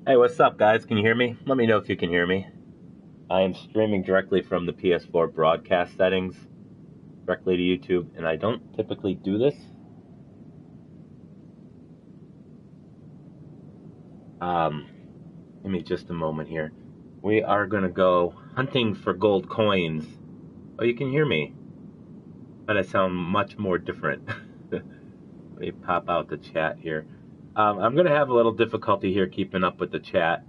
Hey, what's up, guys? Can you hear me? Let me know if you can hear me. I am streaming directly from the PS4 broadcast settings, directly to YouTube, and I don't typically do this. Give me just a moment here. We are going to go hunting for gold coins. Oh, you can hear me, but I sound much more different. Let me pop out the chat here. I'm going to have a little difficulty here keeping up with the chat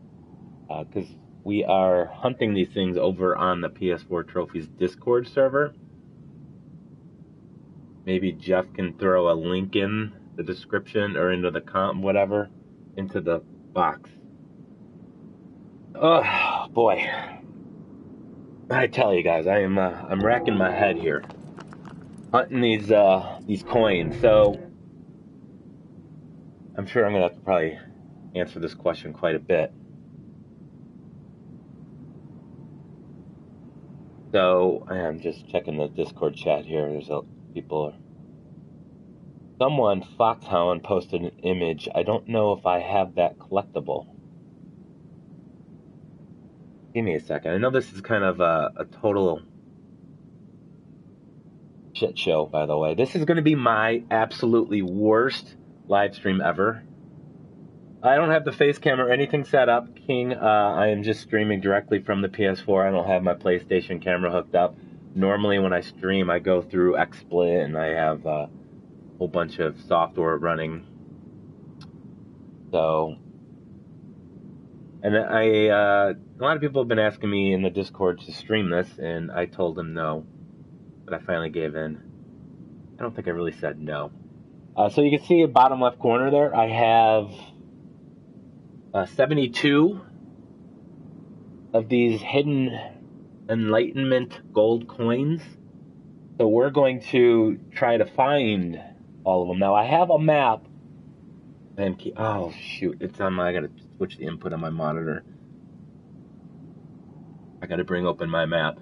because we are hunting these things over on the PS4 Trophies Discord server. Maybe Jeff can throw a link in the description or into the whatever, into the box. Oh boy, I tell you guys, I'm racking my head here, hunting these coins. So I'm sure I'm gonna have to probably answer this question quite a bit. So I am just checking the Discord chat here. There's people. Someone, Foxhound, posted an image. I don't know if I have that collectible. Give me a second. I know this is kind of a total shit show, by the way. This is going to be my absolutely worst live stream ever. I don't have the face cam or anything set up, King. I am just streaming directly from the PS4. I don't have my PlayStation camera hooked up. Normally when I stream, I go through XSplit and I have a whole bunch of software running. So, and a lot of people have been asking me in the Discord to stream this, and I told them no, but I finally gave in. I don't think I really said no. So you can see at bottom left corner there, I have 72 of these hidden Enlightenment gold coins. So we're going to try to find all of them. Now I have a map. And oh shoot, it's on my. I gotta switch the input on my monitor. I gotta bring open my map.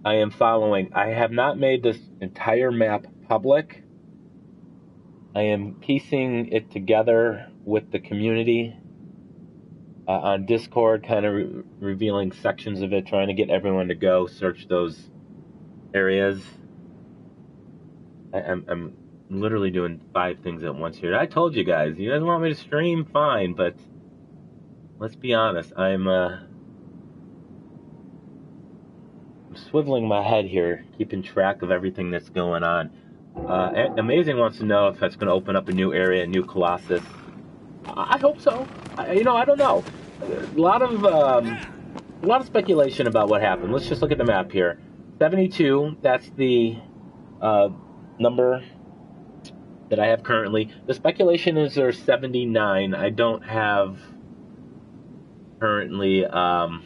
I am following. I have not made this entire map public. I am piecing it together with the community on Discord, kind of revealing sections of it, trying to get everyone to go search those areas. I'm literally doing 5 things at once here. I told you guys. You guys want me to stream? Fine, but let's be honest. I'm swiveling my head here, keeping track of everything that's going on. Amazing wants to know if that's going to open up a new area, a new Colossus. I hope so. I don't know. A lot of speculation about what happened. Let's just look at the map here. 72. That's the number that I have currently. The speculation is there's 79. I don't have currently the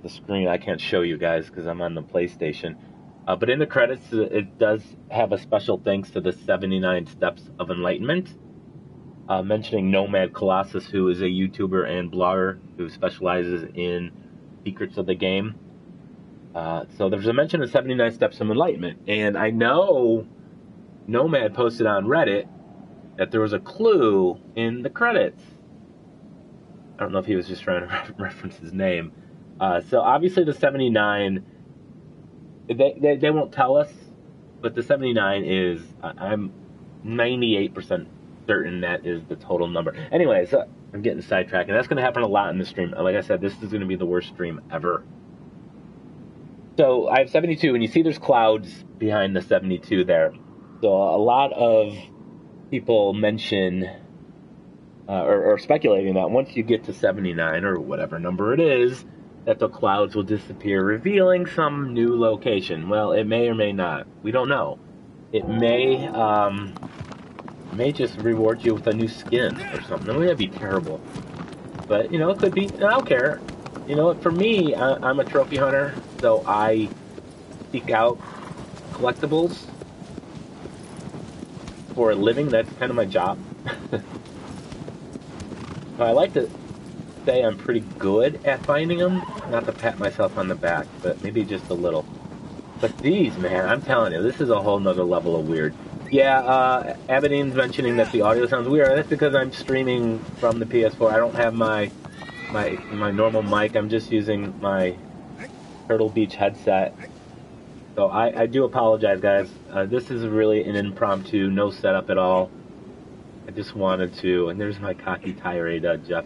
screen. I can't show you guys because I'm on the PlayStation. But in the credits, it does have a special thanks to the 79 Steps of Enlightenment, mentioning Nomad Colossus, who is a YouTuber and blogger who specializes in secrets of the game. So there's a mention of 79 Steps of Enlightenment, and I know Nomad posted on Reddit that there was a clue in the credits. I don't know if he was just trying to reference his name. So obviously the 79, they won't tell us, but the 79 is, I'm 98% certain that is the total number. Anyways, I'm getting sidetracked, and that's going to happen a lot in the stream. Like I said, this is going to be the worst stream ever. So I have 72, and you see there's clouds behind the 72 there. So a lot of people mention or speculating that once you get to 79 or whatever number it is, that the clouds will disappear, revealing some new location. Well, it may or may not. We don't know. It may just reward you with a new skin or something. I mean, that'd be terrible. But, it could be. I don't care. For me, I'm a trophy hunter, so I seek out collectibles for a living. That's kind of my job. I like to say I'm pretty good at finding them. Not to pat myself on the back, but maybe just a little. But these, man, I'm telling you, this is a whole nother level of weird. Yeah, Abidine's mentioning that the audio sounds weird. That's because I'm streaming from the PS4. I don't have my my normal mic. I'm just using my Turtle Beach headset. So I do apologize, guys. This is really an impromptu, no setup at all. I just wanted to, and there's my cocky tirade Jeff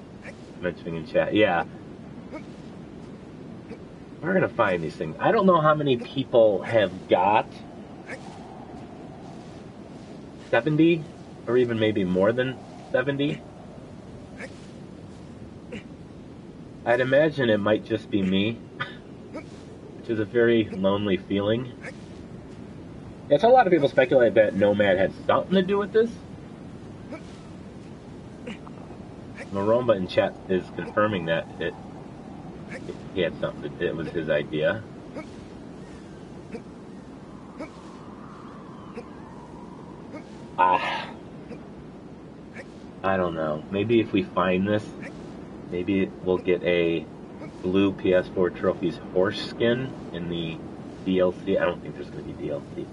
mentioning in chat. Yeah. We're going to find these things. I don't know how many people have got 70, or even maybe more than 70. I'd imagine it might just be me, which is a very lonely feeling. Yeah, so a lot of people speculate that Nomad had something to do with this. Maromba in chat is confirming that he had something. It was his idea. I don't know. Maybe if we find this, maybe we'll get a blue PS4 trophies horse skin in the DLC. I don't think there's going to be DLC.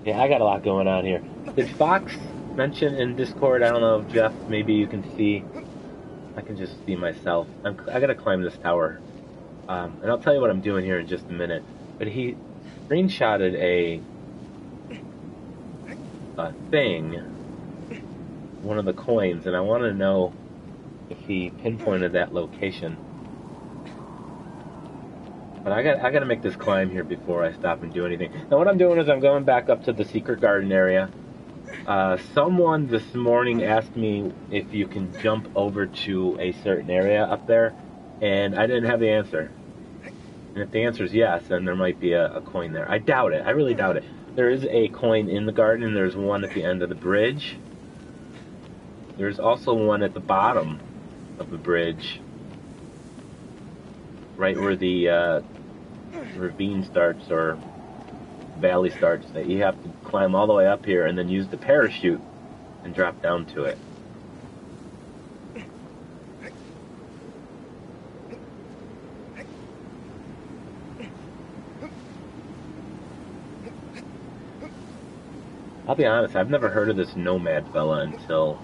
Yeah, I got a lot going on here. Did Fox mention in Discord? I don't know if Jeff, maybe you can see. I can just see myself. I gotta climb this tower. And I'll tell you what I'm doing here in just a minute. But he screenshotted a thing, one of the coins, and I want to know if he pinpointed that location. But I got to make this climb here before I stop and do anything. Now what I'm doing is I'm going back up to the secret garden area. Someone this morning asked me if you can jump over to a certain area up there, and I didn't have the answer. And if the answer is yes, then there might be a coin there. I doubt it. I really doubt it. There is a coin in the garden, and there's one at the end of the bridge. There's also one at the bottom of the bridge, right where the ravine starts, or valley starts, that you have to climb all the way up here and then use the parachute and drop down to it. I'll be honest, I've never heard of this Nomad fella until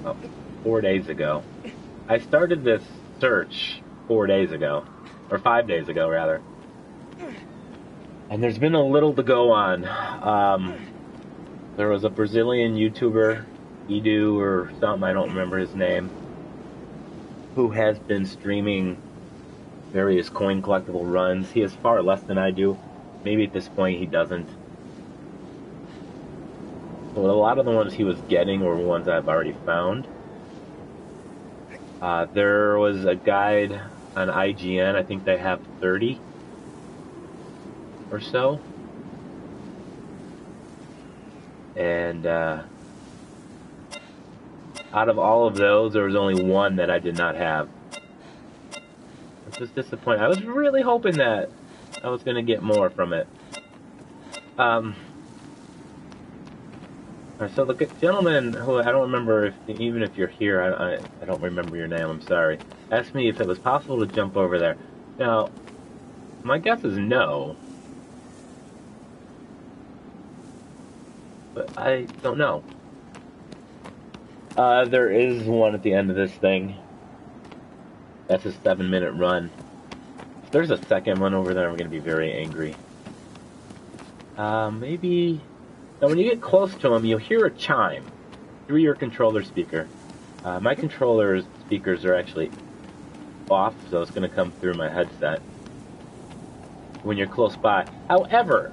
about 4 days ago. I started this search 4 days ago, or 5 days ago rather. And there's been a little to go on. There was a Brazilian YouTuber, Edu or something, I don't remember his name, who has been streaming various coin collectible runs. He has far less than I do. Maybe at this point he doesn't. But a lot of the ones he was getting were ones I've already found. There was a guide on IGN, I think they have 30 or so. And out of all of those, there was only one that I did not have. Which was disappointing. I was really hoping that I was going to get more from it. So the gentleman who, I don't remember, even if you're here, I don't remember your name, I'm sorry, asked me if it was possible to jump over there. Now, my guess is no. But I don't know. There is one at the end of this thing. That's a 7-minute run. If there's a second one over there, I'm going to be very angry. Maybe... Now, when you get close to them, you'll hear a chime through your controller speaker. My controller's speakers are actually off, so it's going to come through my headset when you're close by. However,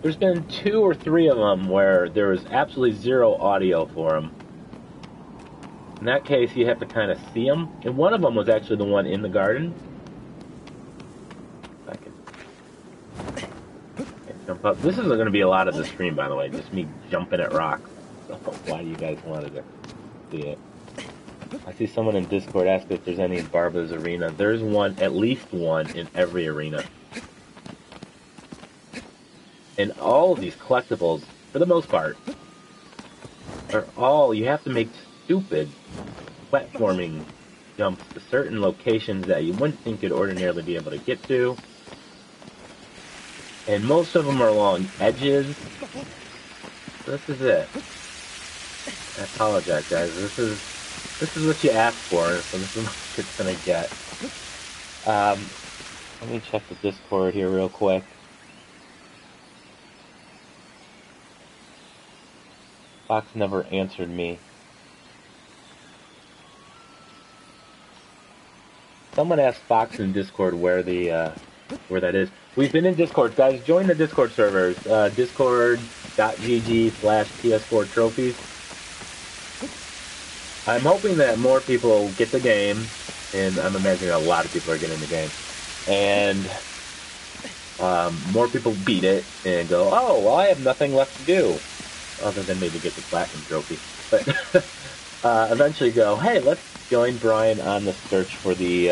there's been 2 or 3 of them where there was absolutely zero audio for them. In that case, you have to kind of see them. And one of them was actually the one in the garden. Jump up. This is going to be a lot of the stream, by the way, just me jumping at rocks. So why do you guys wanted to see it? I see someone in Discord ask if there's any in Barbara's arena. There's one, at least one, in every arena. And all of these collectibles, for the most part, are all, you have to make stupid platforming jumps to certain locations that you wouldn't think you'd ordinarily be able to get to. And most of them are along edges. So this is it. I apologize, guys. This is what you asked for, so this is what it's gonna get. Let me check the Discord here real quick. Fox never answered me. Someone asked Fox in Discord where where that is. We've been in Discord, guys. Join the Discord servers. Discord.gg/PS4 trophies. I'm hoping that more people get the game, and I'm imagining a lot of people are getting the game, and more people beat it and go, oh, well, I have nothing left to do, other than maybe get the platinum trophy. But eventually go, hey, let's join Brian on the search for these.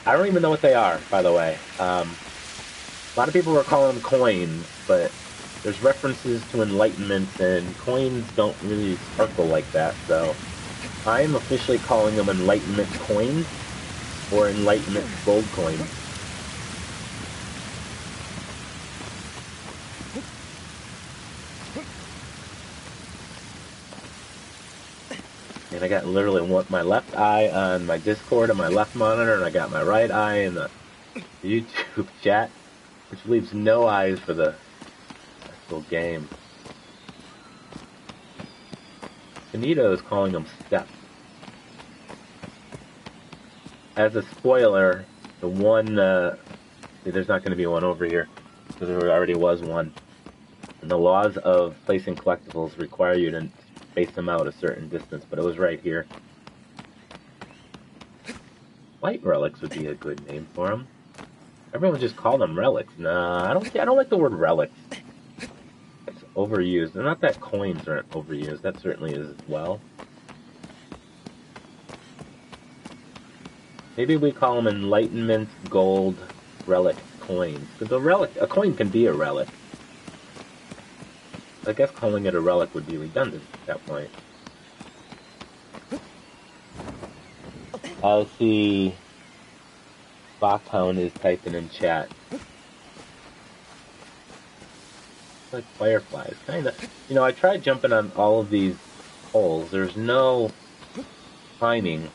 I don't even know what they are, by the way. A lot of people were calling them coins, but there's references to enlightenment, and coins don't really sparkle like that, so I am officially calling them enlightenment coins, or enlightenment gold coins. And I got literally my left eye on my Discord on my left monitor, and I got my right eye in the YouTube chat, which leaves no eyes for the actual game. Benito is calling them steps. As a spoiler, the one, there's not going to be one over here, because there already was one. And the laws of placing collectibles require you to space them out a certain distance, but it was right here. White relics would be a good name for them. Everyone just call them relics. Nah, I don't like the word relics. It's overused. And not that coins aren't overused. That certainly is as well. Maybe we call them Enlightenment Gold Relic coins. Because a coin can be a relic. I guess calling it a relic would be redundant at that point. I'll see. Bachhound is typing in chat. It's like fireflies, kind of. You know, I tried jumping on all of these holes. There's no timing.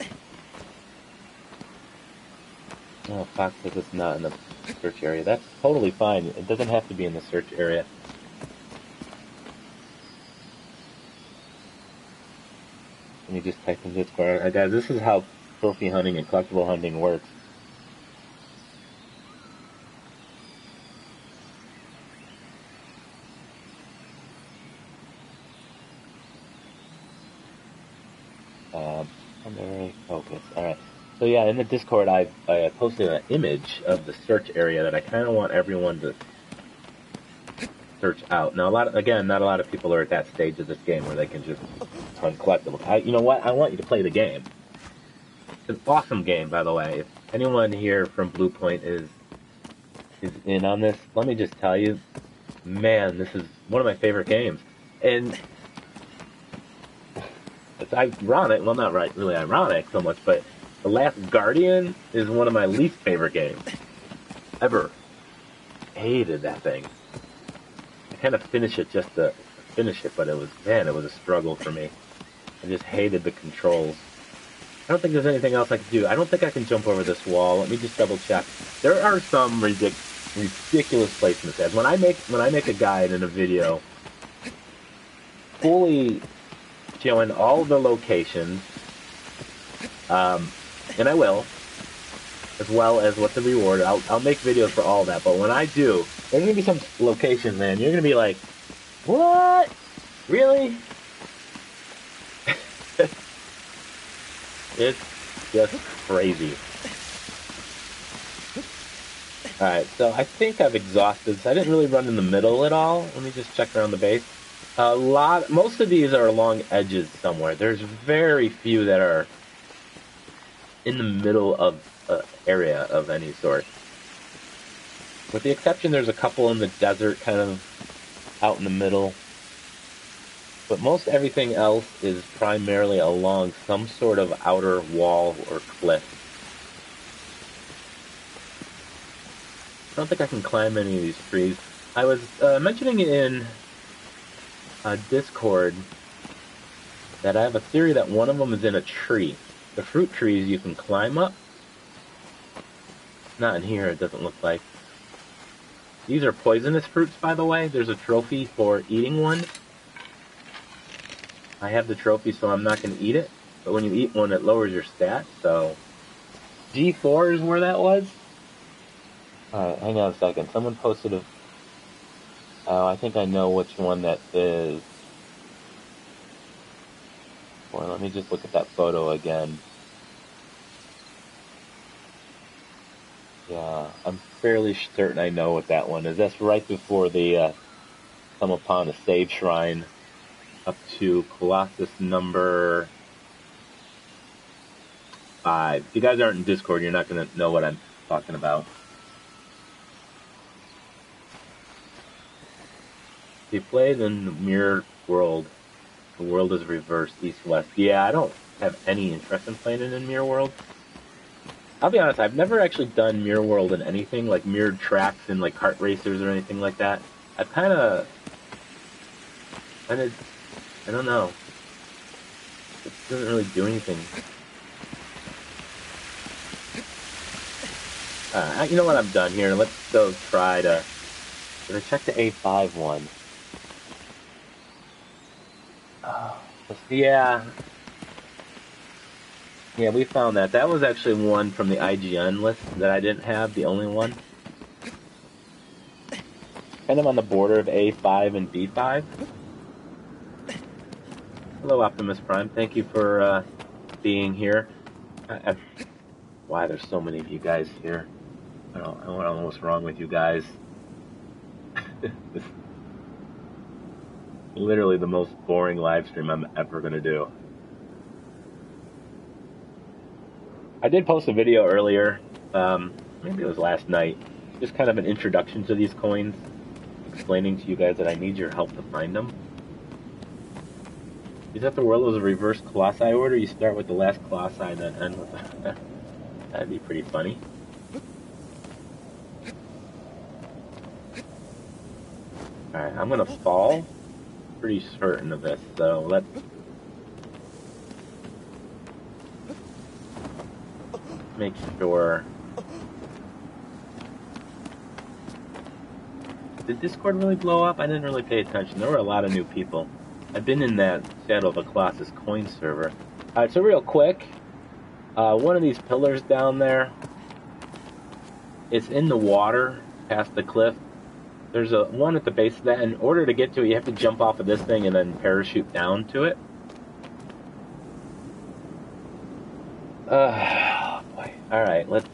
Oh, Fox says it's not in the search area. That's totally fine. It doesn't have to be in the search area. Let me just type in Discord. Guys, this is how trophy hunting and collectible hunting works. Primary focus. Alright. So yeah, in the Discord I posted an image of the search area that I kind of want everyone to search out. Now, not a lot of people are at that stage of this game where they can just hunt collectibles. You know what? I want you to play the game. It's an awesome game, by the way. If anyone here from Blue Point is in on this, let me just tell you, man, this is one of my favorite games. And it's ironic, well, not really ironic so much, but The Last Guardian is one of my least favorite games ever. Hated that thing. I kind of finished it just to finish it, but it was a struggle for me. I just hated the controls. I don't think there's anything else I can do. I don't think I can jump over this wall. Let me just double check. There are some ridiculous placements. As when I make a guide in a video, fully showing all the locations, and I will, as well as what the reward. I'll make videos for all that. But when I do, there's gonna be some locations, man. You're gonna be like, what? Really? It's just crazy. Alright, so I think I've exhausted. So I didn't really run in the middle at all. Let me just check around the base. Most of these are along edges somewhere. There's very few that are in the middle of an area of any sort. With the exception, there's a couple in the desert, kind of out in the middle. But most everything else is primarily along some sort of outer wall or cliff. I don't think I can climb any of these trees. I was mentioning in Discord that I have a theory that one of them is in a tree. The fruit trees you can climb up. Not in here, it doesn't look like. These are poisonous fruits, by the way. There's a trophy for eating one. I have the trophy, so I'm not going to eat it. But when you eat one, it lowers your stat, so... G4 is where that was? Alright, hang on a second. Someone posted a... Oh, I think I know which one that is. Well, let me just look at that photo again. Yeah, I'm fairly certain I know what that one is. That's right before the come upon a save shrine up to Colossus number 5. If you guys aren't in Discord, you're not going to know what I'm talking about. If you played in the mirror world, the world is reversed east-west. Yeah, I don't have any interest in playing it in mirror world. I'll be honest, I've never actually done mirror world in anything, like mirrored tracks and like kart racers or anything like that. I've kind of, I don't know. It doesn't really do anything. You know what I'm done here? Let's go try to... Did I check the A5 one? Yeah. Yeah, we found that. That was actually one from the IGN list that I didn't have, the only one. Kind of on the border of A5 and B5. Hello, Optimus Prime. Thank you for being here. Why there's so many of you guys here? I don't know what's wrong with you guys. Literally the most boring live stream I'm ever going to do. I did post a video earlier, maybe it was last night, just kind of an introduction to these coins, explaining to you guys that I need your help to find them. Is that the world was a reverse Colossi order? You start with the last Colossi and then end with the... That'd be pretty funny. Alright, I'm gonna fall. Pretty certain of this, so let's... make sure. Did Discord really blow up? I didn't really pay attention. There were a lot of new people. I've been in that Shadow of a Colossus coin server. Alright, so real quick, one of these pillars down there, it's in the water past the cliff. There's one at the base of that. In order to get to it, you have to jump off of this thing and then parachute down to it. Alright, let's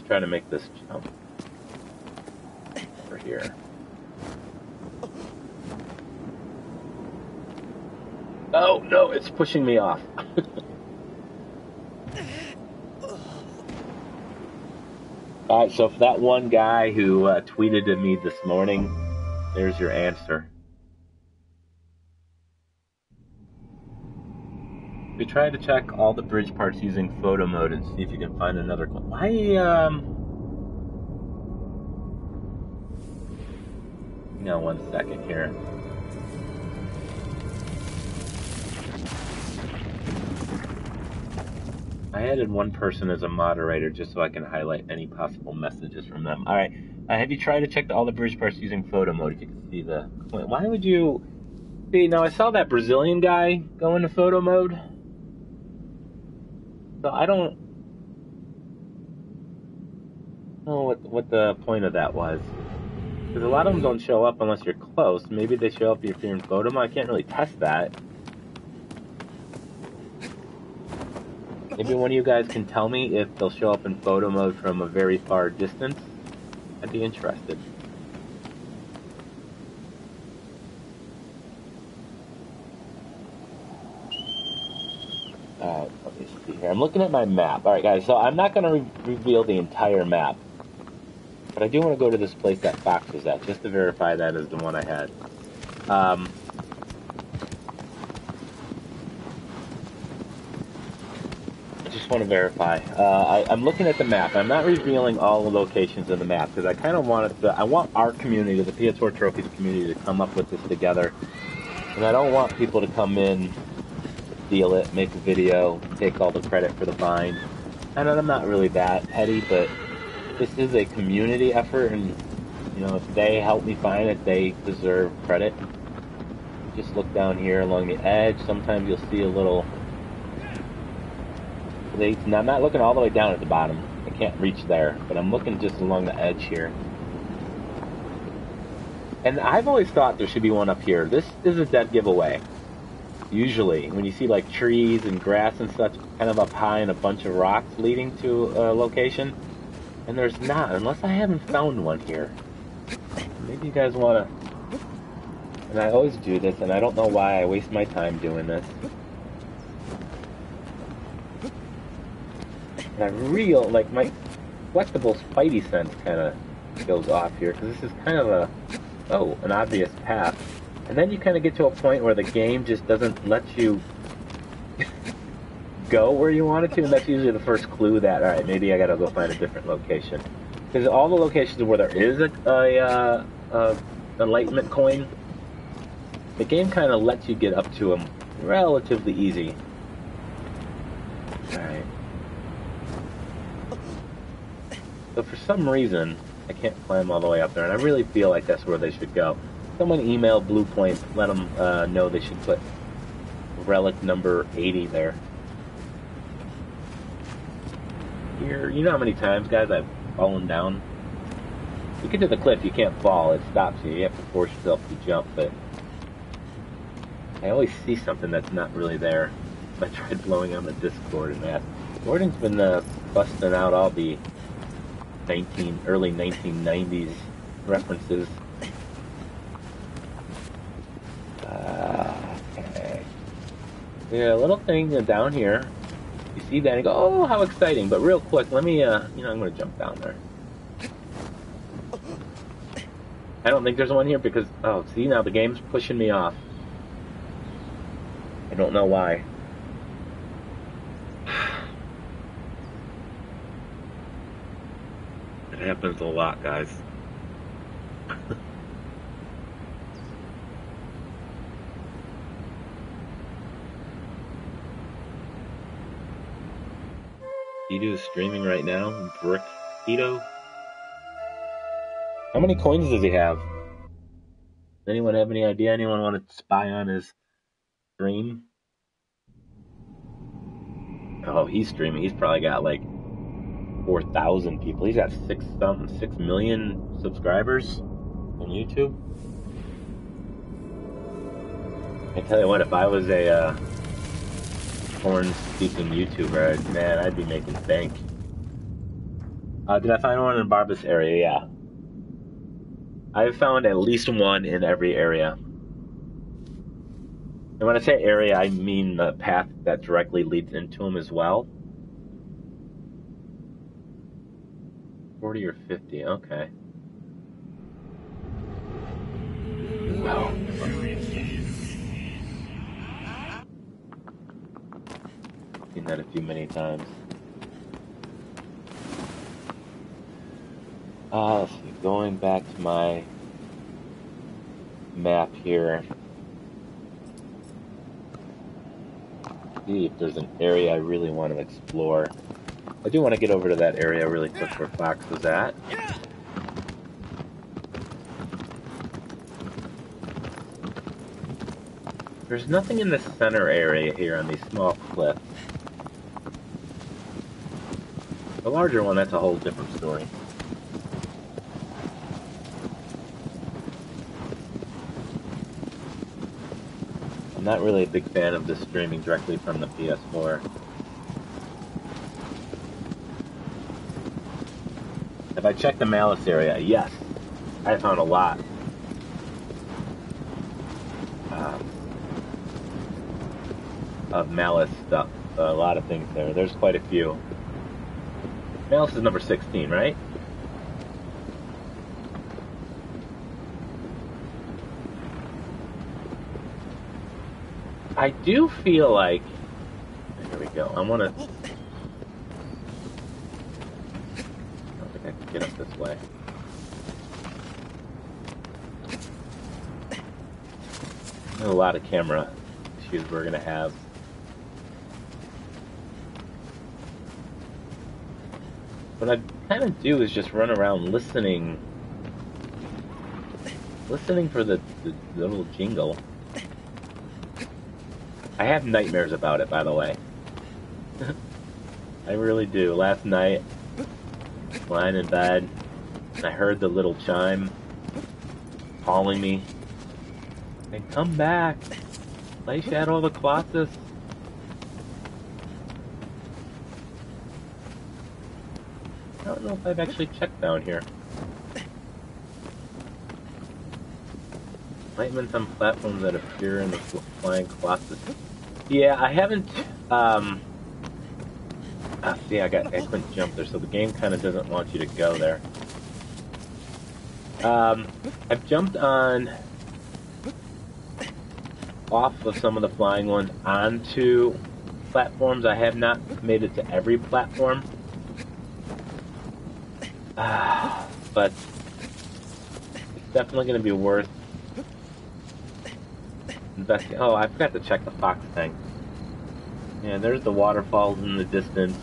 try to make this jump over here. Oh, no, it's pushing me off. Alright, so for that one guy who tweeted to me this morning, there's your answer. We try to check all the bridge parts using photo mode and see if you can find another... Why, Hang on 1 second here. I added one person as a moderator just so I can highlight any possible messages from them. Alright, have you tried to check all the bridge parts using photo mode if you can see the... Why would you... See, now I saw that Brazilian guy go into photo mode. So I don't know what the point of that was. Because a lot of them don't show up unless you're close. Maybe they show up if you're in photo mode. I can't really test that. Maybe one of you guys can tell me if they'll show up in photo mode from a very far distance. I'd be interested. Alright, let me see here. I'm looking at my map. Alright guys, so I'm not going to reveal the entire map. But I do want to go to this place that Fox was at, just to verify that is the one I had. just want to verify. I'm looking at the map. I'm not revealing all the locations of the map because I kind of want I want our community, the PS4 Trophies community, to come up with this together. And I don't want people to come in, steal it, make a video, take all the credit for the find. And I'm not really that heady, but this is a community effort, and you know, if they help me find it, they deserve credit. Just look down here along the edge. Sometimes you'll see a little. Now, I'm not looking all the way down at the bottom. I can't reach there, but I'm looking just along the edge here. And I've always thought there should be one up here. This is a dead giveaway. Usually, when you see like trees and grass and such, kind of up high and a bunch of rocks leading to a location, and there's not, unless I haven't found one here. Maybe you guys want to. And I always do this, and I don't know why I waste my time doing this. And I like my Collectibles Spidey sense kind of goes off here, because this is kind of an obvious path. And then you kind of get to a point where the game just doesn't let you go where you want it to, and that's usually the first clue that, alright, maybe I gotta go find a different location. Because all the locations where there is a Enlightenment coin, the game kind of lets you get up to them relatively easy. Alright. So for some reason, I can't climb all the way up there, and I really feel like that's where they should go. Someone email Blue Point, let them know they should put relic number 80 there. Here, you know how many times, guys, I've fallen down? You get to the cliff, you can't fall, it stops you. You have to force yourself to jump, but I always see something that's not really there. I tried blowing on the Discord and that. Gordon's been busting out all the early 1990s references. Okay. Yeah, a little thing down here. You see that and go, oh, how exciting. But real quick, let me, I'm going to jump down there. I don't think there's one here because, oh, see, now the game's pushing me off. I don't know why. It happens a lot, guys. Edo is streaming right now. Brick Edo. How many coins does he have? Does anyone have any idea? Anyone want to spy on his stream? Oh, he's streaming. He's probably got like 4,000 people. He's got 6 million subscribers on YouTube. I tell you what, if I was a porn-speaking YouTuber, man, I'd be making bank. Did I find one in Barbas area? Yeah. I've found at least one in every area. And when I say area, I mean the path that directly leads into them as well. 40 or 50, okay. Wow. Seen that a few many times. Let's see, going back to my map here. See if there's an area I really want to explore. I do want to get over to that area really quick where Fox was at. There's nothing in the center area here on these small cliffs. The larger one, that's a whole different story. I'm not really a big fan of this streaming directly from the PS4. Have I checked the Malice area? Yes. I found a lot. Of Malice stuff. A lot of things there. There's quite a few. Malice is number 16, right? I do feel like... There we go. I want to get up this way. There's a lot of camera issues we're gonna have. What I kind of do is just run around listening for the little jingle. I have nightmares about it, by the way. I really do. Last night, lying in bed, I heard the little chime calling me. And come back! Play Shadow of the Colossus! I don't know if I've actually checked down here. Enlightenment on platforms that appear in the flying Colossus. Yeah, I haven't, see, I couldn't jump there, so the game kind of doesn't want you to go there. I've jumped off of some of the flying ones onto platforms. I have not made it to every platform. But it's definitely going to be worth investing. Oh, I forgot to check the fox tank. Yeah, there's the waterfalls in the distance.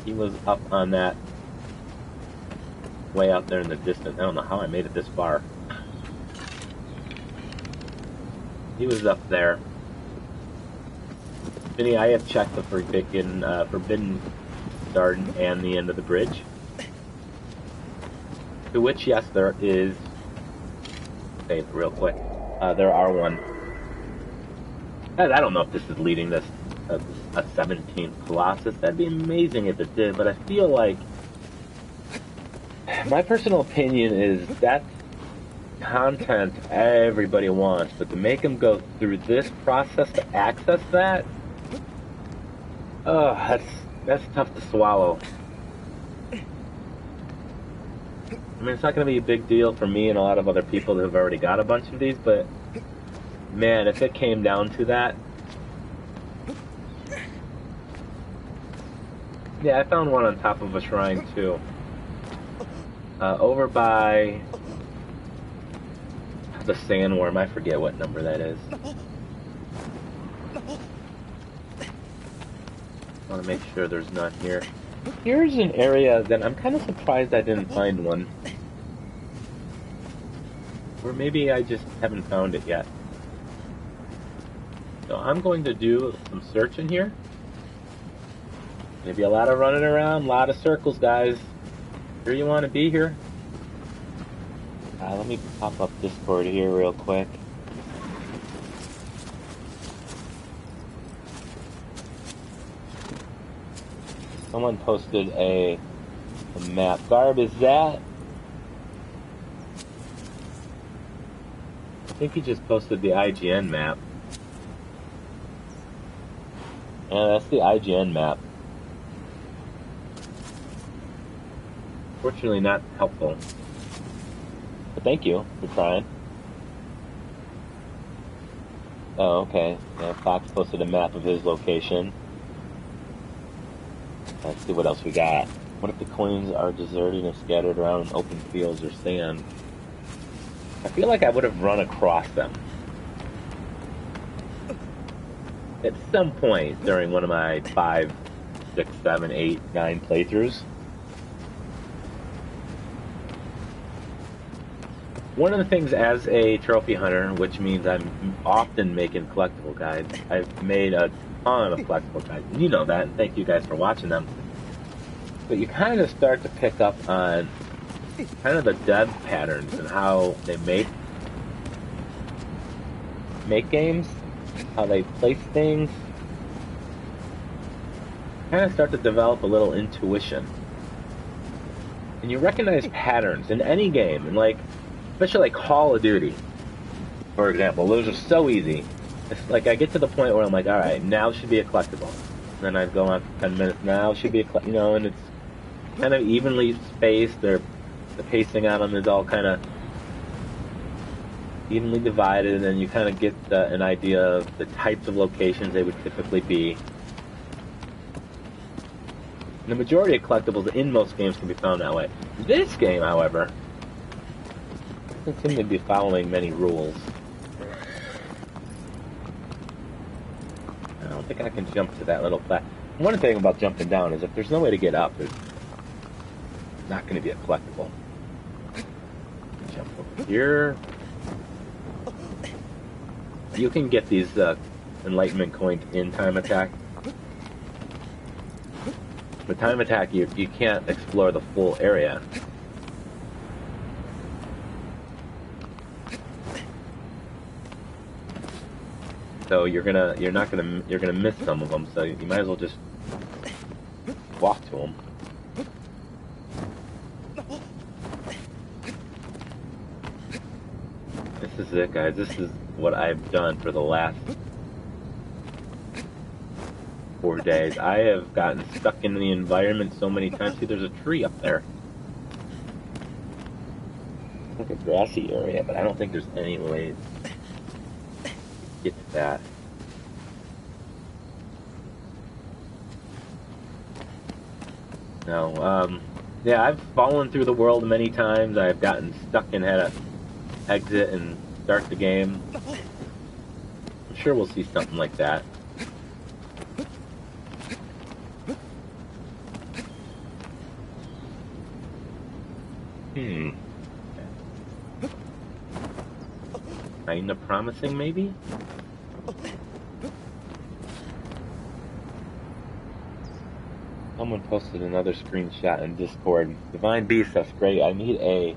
He was up on that, way out there in the distance. I don't know how I made it this far. He was up there. Vinny, I have checked the Forbidden Garden and the end of the bridge. To which, yes, there is. Say it real quick. There are one. I don't know if this is leading this a 17th Colossus. That'd be amazing if it did, but I feel like my personal opinion is that's content everybody wants, but to make them go through this process to access that, oh, that's tough to swallow. I mean, it's not going to be a big deal for me and a lot of other people that have already got a bunch of these, but man, if it came down to that. Yeah, I found one on top of a shrine too. Over by the sandworm, I forget what number that is. I want to make sure there's none here. Here's an area that I'm kind of surprised I didn't find one. Or maybe I just haven't found it yet. So I'm going to do some searching here. Maybe a lot of running around, a lot of circles, guys. Sure you want to be here? Let me pop up Discord here real quick. Someone posted a map. Garb, is that? I think he just posted the IGN map. Yeah, that's the IGN map. Fortunately not helpful. But thank you for trying. Oh, okay. Yeah, Fox posted a map of his location. Let's see what else we got. What if the coins are deserted and scattered around in open fields or sand? I feel like I would have run across them at some point during one of my 5, 6, 7, 8, 9 playthroughs. One of the things as a trophy hunter, which means I'm often making collectible guides, I've made a ton of collectible guides. You know that, and thank you guys for watching them. But you kind of start to pick up on kind of the dev patterns and how they make games, how they place things. Kind of start to develop a little intuition. And you recognize patterns in any game, and especially like Call of Duty, for example. Those are so easy. It's like I get to the point where I'm like, all right, now should be a collectible. And then I go on for 10 minutes. Now should be a and it's kind of evenly spaced. The pacing on them is all kind of evenly divided, and you kind of get an idea of the types of locations they would typically be. The majority of collectibles in most games can be found that way. This game, however, doesn't seem to be following many rules. I don't think I can jump to that little plat. One thing about jumping down is if there's no way to get up, there's not going to be a collectible. Jump over here. You can get these Enlightenment coins in Time Attack. With Time Attack, you can't explore the full area. So you're gonna miss some of them. So you might as well just walk to them. This is it, guys. This is what I've done for the last 4 days. I have gotten stuck in the environment so many times. See, there's a tree up there. It's like a grassy area, but I don't think there's any way to get to that. No, yeah, I've fallen through the world many times. I've gotten stuck and had to exit and start the game. I'm sure we'll see something like that. Kinda promising, maybe? Someone posted another screenshot in Discord. Divine Beast, that's great. I need a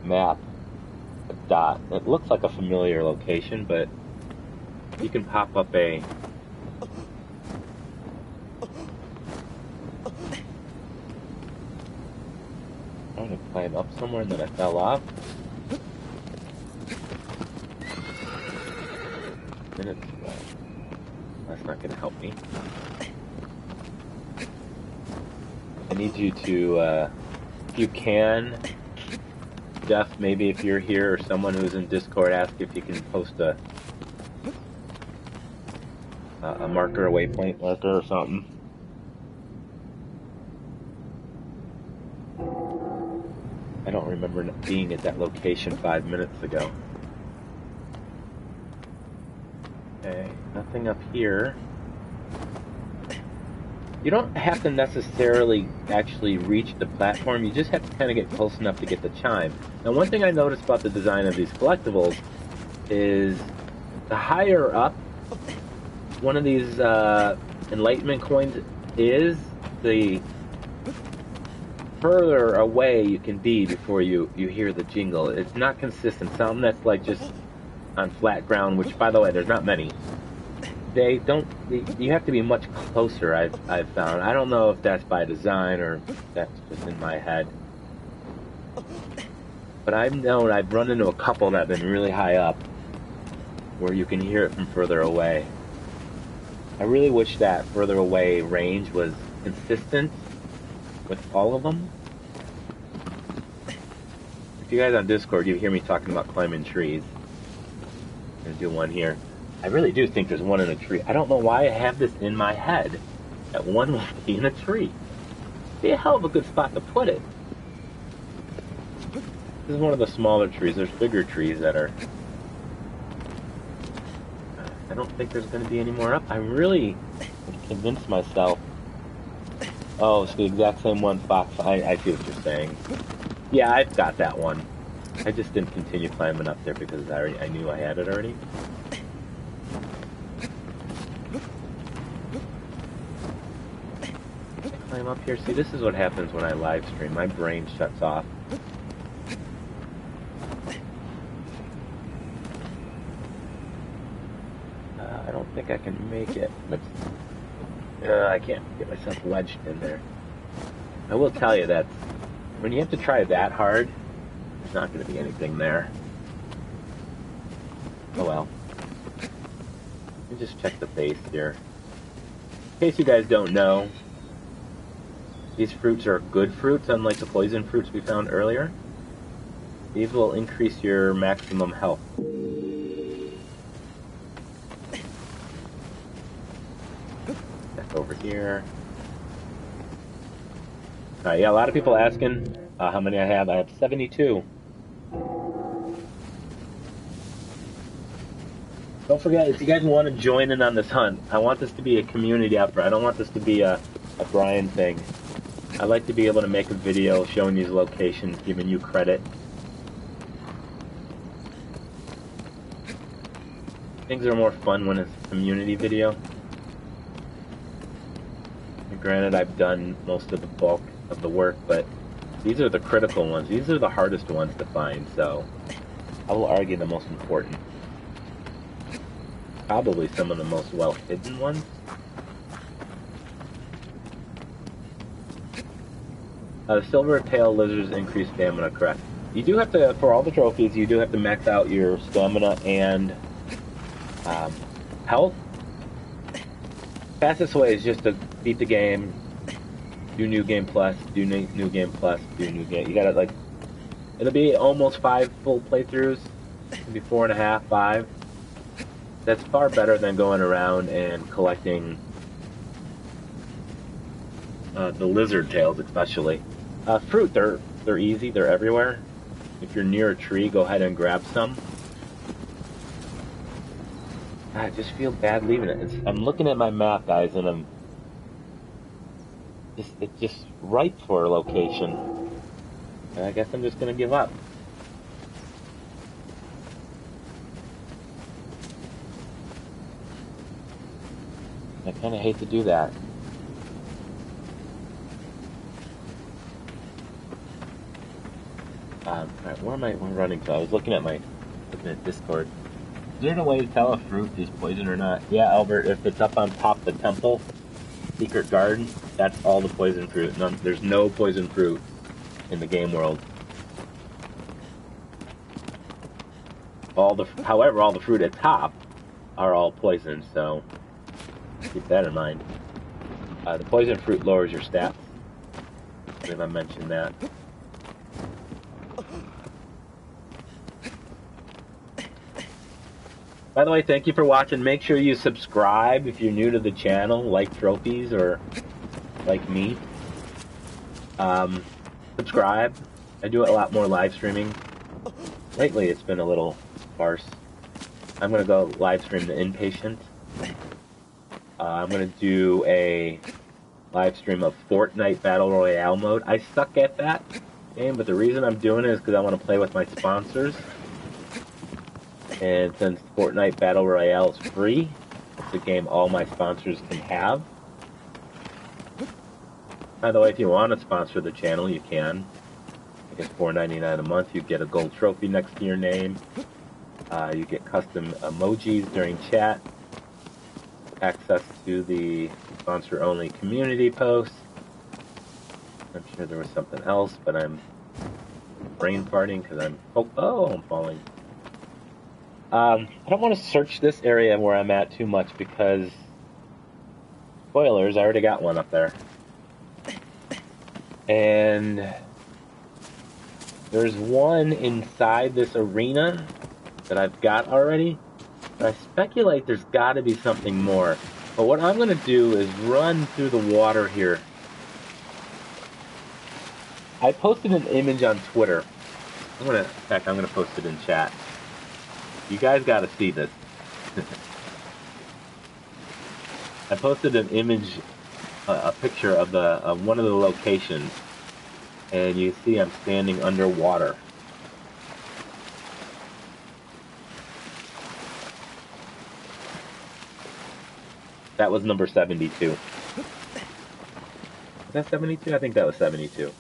map, a dot. It looks like a familiar location, but you can pop up a... I'm trying to climb up somewhere and then I fell off. Minutes. That's not going to help me. I need you to, if you can, Jeff, maybe if you're here or someone who's in Discord, ask if you can post a marker, a waypoint marker or something. I don't remember being at that location 5 minutes ago. Okay, nothing up here. You don't have to necessarily actually reach the platform, you just have to kind of get close enough to get the chime. Now, one thing I noticed about the design of these collectibles is the higher up one of these Enlightenment coins is, the further away you can be before you hear the jingle. It's not consistent. Something that's like just on flat ground, which, by the way, there's not many. They don't. You have to be much closer. I've found. I don't know if that's by design or if that's just in my head. But I've run into a couple that have been really high up, where you can hear it from further away. I really wish that further away range was consistent with all of them. If you guys on Discord, you hear me talking about climbing trees. I'm gonna do one here. I really do think there's one in a tree. I don't know why I have this in my head that one will be in a tree. It'd be a hell of a good spot to put it. This is one of the smaller trees. There's bigger trees that are... I don't think there's going to be any more up. I really convinced myself... Oh, it's the exact same one, Fox. I see what you're saying. Yeah, I've got that one. I just didn't continue climbing up there because I knew I had it already. Climb up here. See, this is what happens when I live stream. My brain shuts off. I don't think I can make it. I can't get myself wedged in there. I will tell you that when you have to try that hard, there's not going to be anything there. Oh well. Let me just check the base here. In case you guys don't know, these fruits are good fruits, unlike the poison fruits we found earlier. These will increase your maximum health. That's over here. Yeah, a lot of people asking how many I have. I have 72. Don't forget, if you guys want to join in on this hunt, I want this to be a community effort. I don't want this to be a Brian thing. I like to be able to make a video showing these locations, giving you credit. Things are more fun when it's a community video. And granted, I've done most of the bulk of the work, but these are the critical ones. These are the hardest ones to find, so I will argue the most important. Probably some of the most well-hidden ones. Silver tail lizards increase stamina, correct. You do have to, for all the trophies, you do have to max out your stamina and health. Fastest way is just to beat the game, do New Game Plus, do New Game Plus, do New Game. You gotta, like, it'll be almost 5 full playthroughs, maybe 4.5, 5. That's far better than going around and collecting the lizard tails, especially. Fruit, they're easy, they're everywhere. If you're near a tree, go ahead and grab some. I just feel bad leaving it. I'm looking at my map, guys, and it's just ripe for a location. And I guess I'm just gonna give up. I kind of hate to do that. Alright, where am I running to? I was looking at Discord. Is there a way to tell if fruit is poison or not? Yeah, Albert, if it's up on top of the temple, secret garden, that's all the poison fruit. There's no poison fruit in the game world. However, all the fruit at top are all poison, so keep that in mind. The poison fruit lowers your stats. I believe I mentioned that. By the way, thank you for watching. Make sure you subscribe if you're new to the channel, like trophies or like me. Subscribe. I do a lot more live streaming. Lately, it's been a little sparse. I'm going to go live stream the Inpatient. I'm going to do a live stream of Fortnite Battle Royale mode. I suck at that game, but the reason I'm doing it is because I want to play with my sponsors. And since Fortnite Battle Royale is free, it's a game all my sponsors can have. By the way, if you want to sponsor the channel, you can. I guess $4.99 a month. You get a gold trophy next to your name. You get custom emojis during chat. Access to the sponsor-only community posts. I'm sure there was something else, but I'm brain farting because I'm... Oh, I'm falling. I don't want to search this area where I'm at too much because, spoilers, I already got one up there. And there's one inside this arena that I've got already. But I speculate there's got to be something more. But what I'm going to do is run through the water here. I posted an image on Twitter. In fact, I'm going to post it in chat. You guys got to see this. I posted an image, a picture of one of the locations, and you see I'm standing underwater. That was number 72. Was that 72? I think that was 72.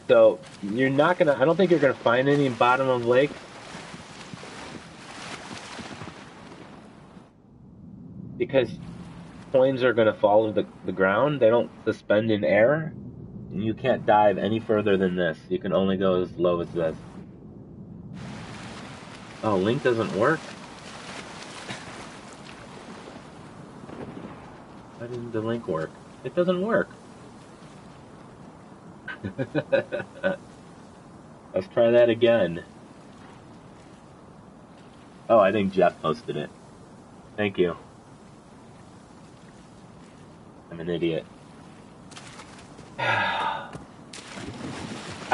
So you're not gonna. I don't think you're gonna find any in bottom of the lake. Because coins are gonna fall to the ground. They don't suspend in air. And you can't dive any further than this. You can only go as low as this. Oh, link doesn't work? Why didn't the link work? It doesn't work. Let's try that again. Oh, I think Jeff posted it. Thank you. I'm an idiot. I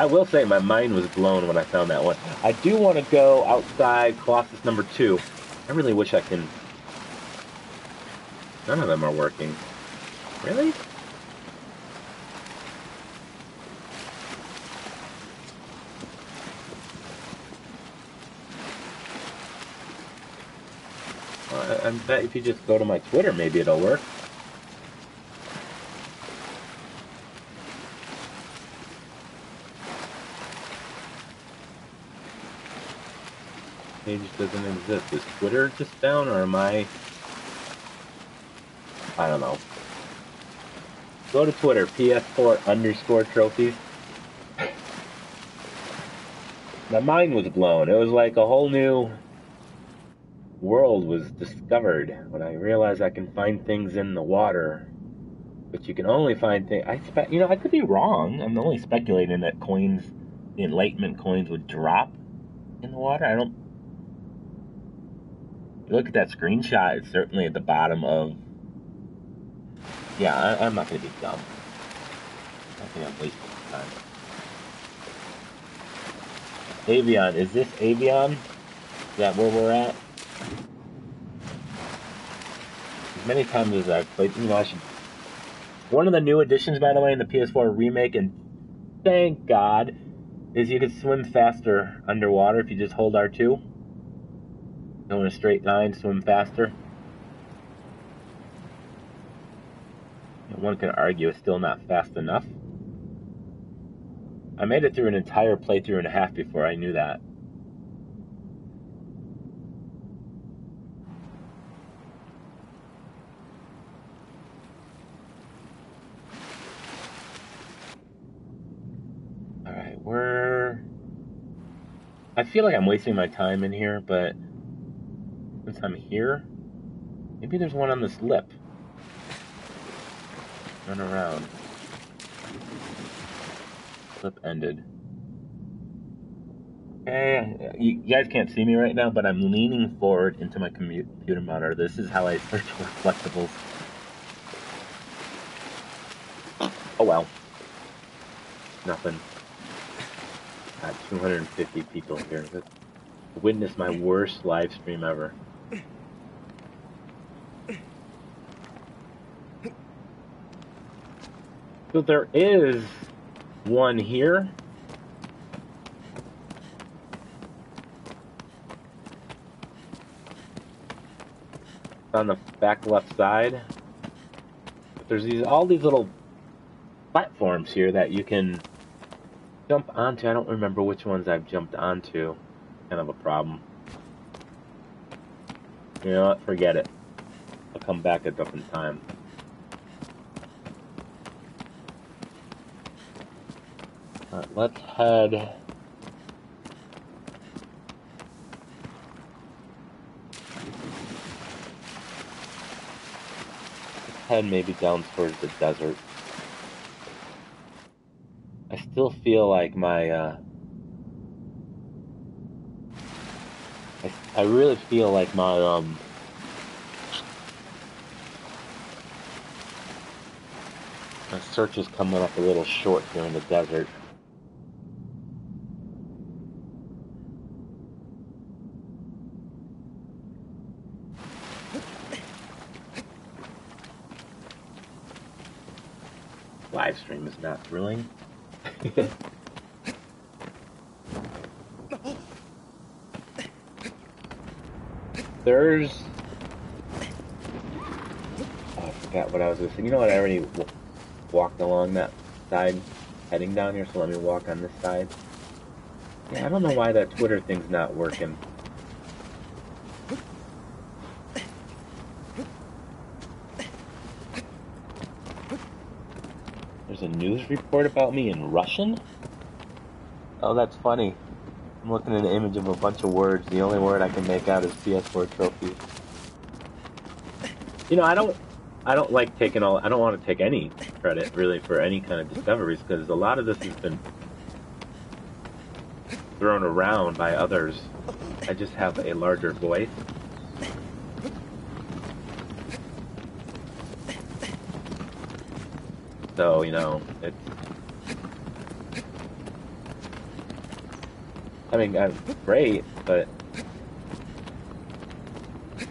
will say my mind was blown when I found that one. I do want to go outside Colossus number 2. I really wish I can... None of them are working. Really? I bet if you just go to my Twitter, maybe it'll work. Page doesn't exist. Is Twitter just down, or am I don't know. Go to Twitter, PS4_trophies. My mind was blown. It was like a whole new world was discovered when I realized I can find things in the water, but you can only find things. I could be wrong. I'm only speculating that coins, the Enlightenment coins, would drop in the water. I don't. You look at that screenshot. It's certainly at the bottom of. Yeah, I'm not gonna be dumb. I think I'm wasting time. Avion, is this Avion? Is that where we're at? As many times as I've played, I should. One of the new additions, by the way, in the PS4 remake, and thank God, is you can swim faster underwater if you just hold R2. Go in a straight line, swim faster. One could argue it's still not fast enough. I made it through an entire playthrough and a half before I knew that. Alright, I feel like I'm wasting my time in here, but since I'm here, maybe there's one on this lip. Run around. Flip ended. Okay, you guys can't see me right now, but I'm leaning forward into my computer monitor. This is how I search for collectibles. Oh well. Nothing. Got 250 people here. Witness my worst live stream ever. So there is one here. On the back left side. But there's all these little platforms here that you can jump onto. I don't remember which ones I've jumped onto. Kind of a problem. You know what? Forget it. I'll come back at a different time. Alright, let's head. Maybe down towards the desert. I still feel like my I really feel like my my search is coming up a little short here in the desert. Livestream is not thrilling. There's... Oh, I forgot what I was going to say. You know what? I already walked along that side heading down here, so let me walk on this side. Yeah, I don't know why that Twitter thing's not working. There's a news report about me in Russian? Oh, that's funny. I'm looking at an image of a bunch of words. The only word I can make out is PS4 trophies. You know, I don't like taking I don't want to take any credit, really, for any kind of discoveries, because a lot of this has been thrown around by others. I just have a larger voice. So, you know, it's... I mean, great, but... You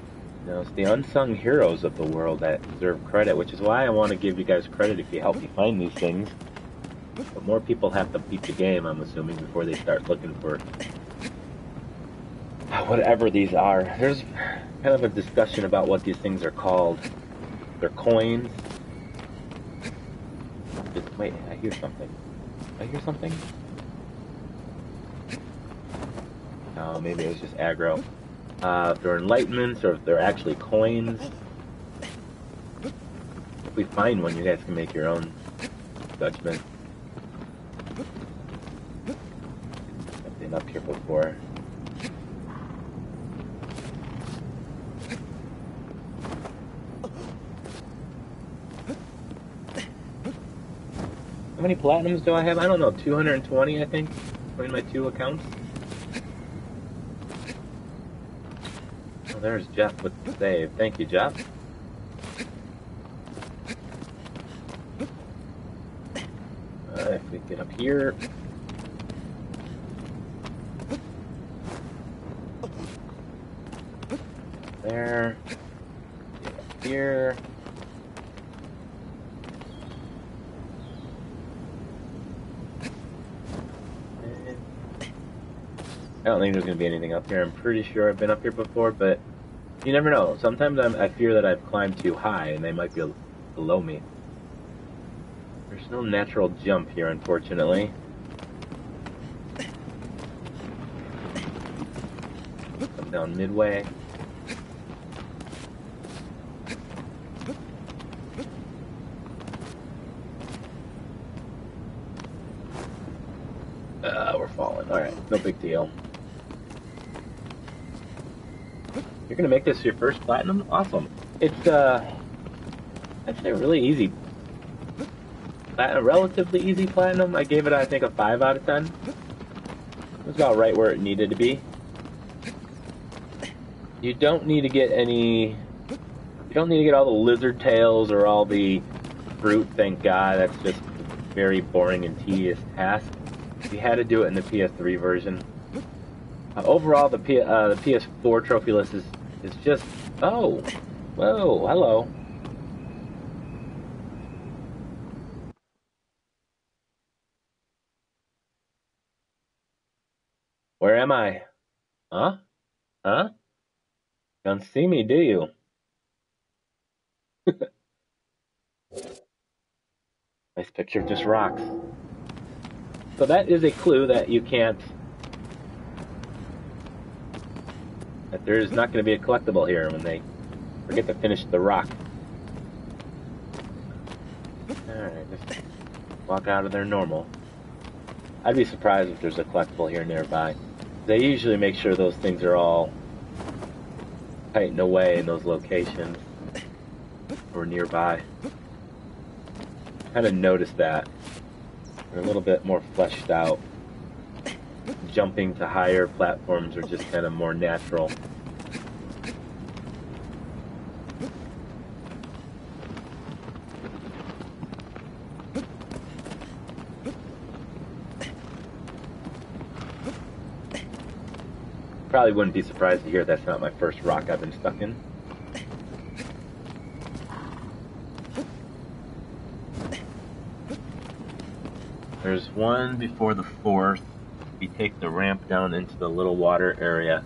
know, it's the unsung heroes of the world that deserve credit, which is why I want to give you guys credit if you help me find these things. But more people have to beat the game, I'm assuming, before they start looking for whatever these are. There's kind of a discussion about what these things are called. They're coins. Wait, I hear something. I hear something? No, maybe it was just aggro. If they're enlightenments or if they're actually coins. If we find one, you guys can make your own judgment. I've been up here before. How many platinums do I have? I don't know, 220 I think, between my two accounts. Oh, there's Jeff with the save. Thank you, Jeff. If we get up here. There. Get up here. I don't think there's going to be anything up here. I'm pretty sure I've been up here before, but you never know. Sometimes I fear that I've climbed too high and they might be below me. There's no natural jump here, unfortunately. Come down midway. We're falling. Alright, no big deal. You're gonna make this your first platinum? Awesome. It's, I'd say really easy. A relatively easy platinum. I gave it, I think, a 5 out of 10. It was about right where it needed to be. You don't need to get any... You don't need to get all the lizard tails or all the fruit, thank God. That's just a very boring and tedious task. You had to do it in the PS3 version. Overall, the PS4 trophy list is just... Oh! Whoa, hello. Where am I? Huh? Huh? Don't see me, do you? Nice picture of just rocks. So that is a clue that you can't... That there's not going to be a collectible here when they forget to finish the rock. Alright, just walk out of there normal. I'd be surprised if there's a collectible here nearby. They usually make sure those things are all tightened away in those locations or nearby. Kind of noticed that. They're a little bit more fleshed out. Jumping to higher platforms are just kind of more natural. Probably wouldn't be surprised to hear that's not my first rock I've been stuck in. There's one before the fourth. We take the ramp down into the little water area.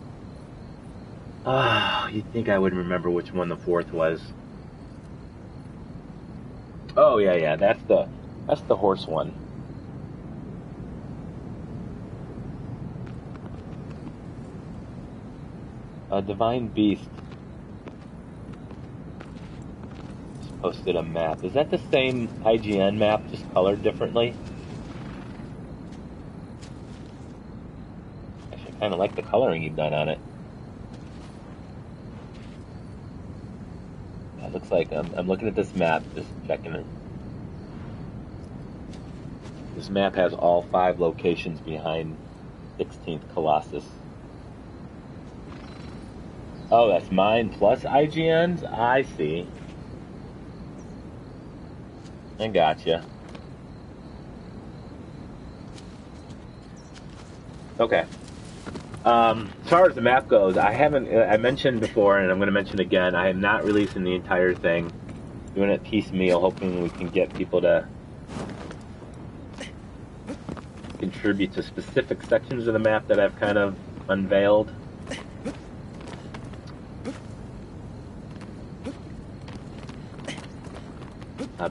Ah, you'd think I would remember which one the fourth was. Oh yeah, that's the horse one. A divine beast. Just posted a map. Is that the same IGN map, just colored differently? Actually, I kind of like the coloring you've done on it. It looks like I'm looking at this map, just checking it. This map has all 5 locations behind 16th Colossus. Oh, that's mine plus IGN's? I see. I gotcha. Okay. As far as the map goes, I mentioned before, and I'm going to mention again, I am not releasing the entire thing. Doing it piecemeal, hoping we can get people to contribute to specific sections of the map that I've kind of unveiled.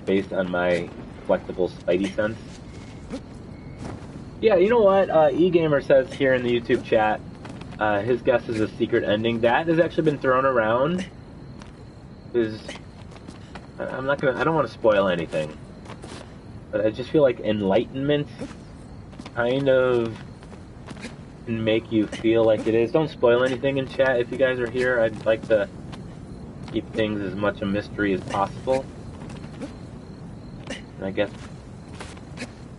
Based on my Collectibles Spidey sense. Yeah, you know what? eGamer says here in the YouTube chat, his guess is a secret ending. That has actually been thrown around. I don't want to spoil anything. But I just feel like Enlightenment kind of can make you feel like it is. Don't spoil anything in chat if you guys are here. I'd like to keep things as much a mystery as possible. And I guess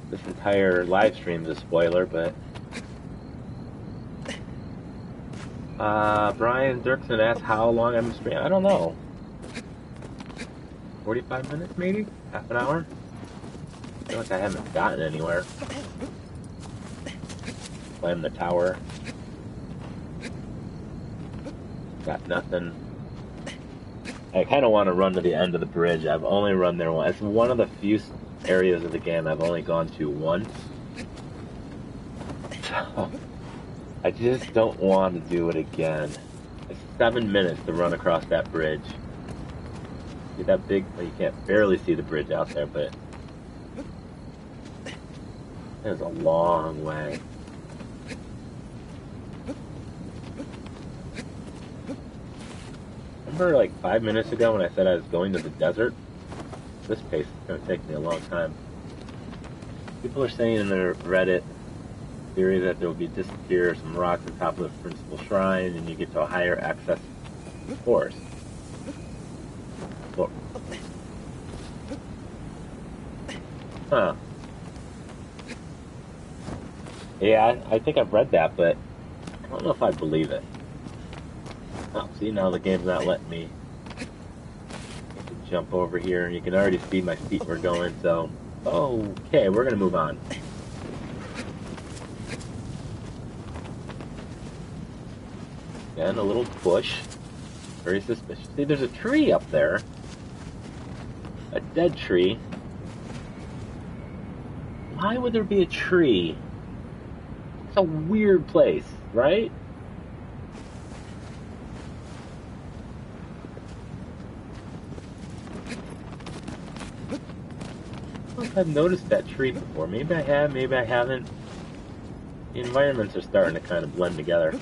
this entire live stream is a spoiler, but Brian Dirksen asked how long I'm streaming. I don't know. 45 minutes maybe? Half an hour? I feel like I haven't gotten anywhere. Climb the tower. Got nothing. I kind of want to run to the end of the bridge. I've only run there once. It's one of the few areas of the game I've only gone to once. So, I just don't want to do it again. It's 7 minutes to run across that bridge. See that big, well, you can't barely see the bridge out there, but it's a long way. Remember like 5 minutes ago when I said I was going to the desert? This pace is going to take me a long time. People are saying in their Reddit theory that there will be disappear some rocks on top of the principal shrine and you get to a higher access course. Look. Huh. Yeah, I think I've read that, but I don't know if I believe it. Oh, see, now the game's not letting me jump over here. You can already see my feet were going, so... Okay, we're gonna move on. And a little bush. Very suspicious. See, there's a tree up there. A dead tree. Why would there be a tree? It's a weird place, right? I've noticed that tree before. Maybe I have, maybe I haven't. The environments are starting to kind of blend together.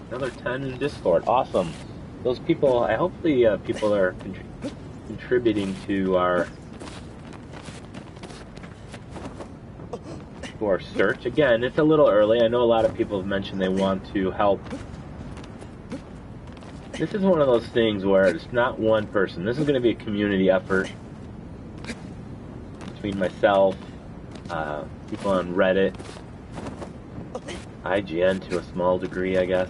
Another 10 in Discord. Awesome. Those people, I hope the people are contributing to our search. Again, it's a little early. I know a lot of people have mentioned they want to help. This is one of those things where it's not one person. This is going to be a community effort. Between myself, people on Reddit, IGN to a small degree, I guess.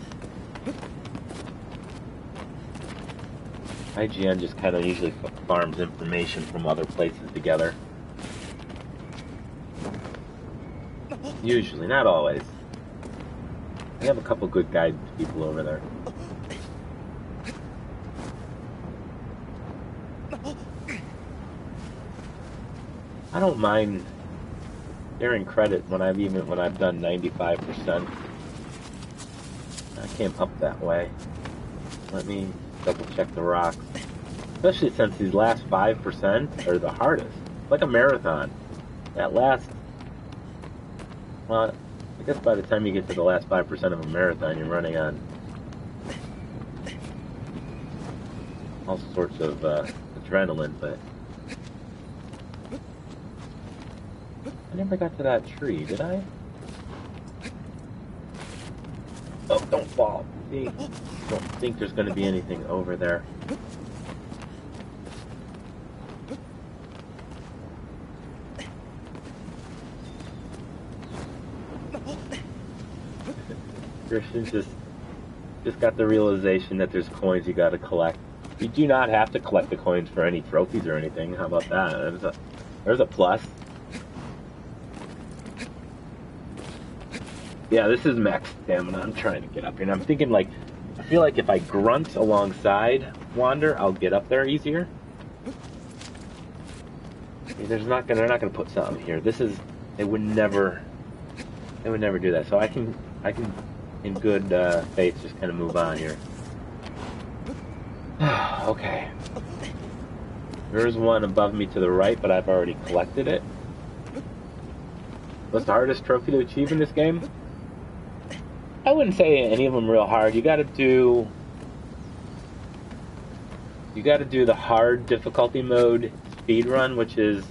IGN just kind of usually farms information from other places together. Usually, not always. I have a couple good guide people over there. I don't mind sharing credit when I've done 95%. I came up that way. Let me double check the rocks. Especially since these last 5% are the hardest. Like a marathon. That last, well, I guess by the time you get to the last 5% of a marathon, you're running on all sorts of adrenaline, but I never got to that tree, did I? Oh, don't fall. See? Don't think there's going to be anything over there. Christian just got the realization that there's coins you got to collect. You do not have to collect the coins for any trophies or anything. How about that? There's a plus. Yeah, this is max stamina. I'm trying to get up here. And I'm thinking, like, I feel like if I grunt alongside Wander, I'll get up there easier. They're not gonna put something here. This is, they would never do that. So I can, in good faith, just kind of move on here. Okay. There's one above me to the right, but I've already collected it. What's the hardest trophy to achieve in this game? I wouldn't say any of them real hard. You gotta do the hard difficulty mode speed run, which is,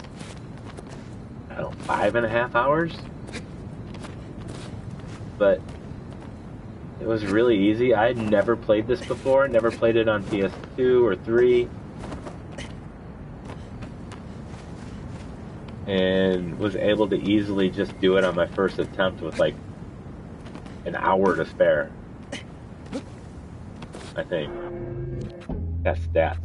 I don't know, 5.5 hours. But it was really easy. I had never played this before, never played it on PS2 or 3. And was able to easily just do it on my first attempt with like an hour to spare, I think. That's stats.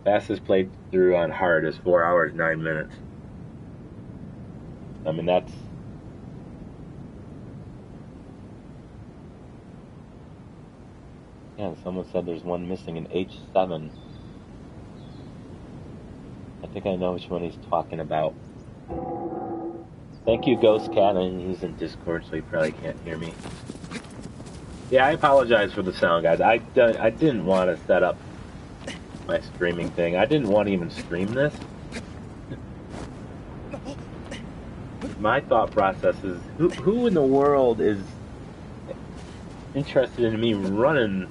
Fastest played through on hard is 4 hours, 9 minutes. I mean, that's... Yeah, someone said there's one missing in H7. I think I know which one he's talking about. Thank you, Ghost Cat. And he's in Discord, so he probably can't hear me. Yeah, I apologize for the sound, guys. I didn't want to set up my streaming thing. I didn't want to even stream this. My thought process is, who in the world is interested in me running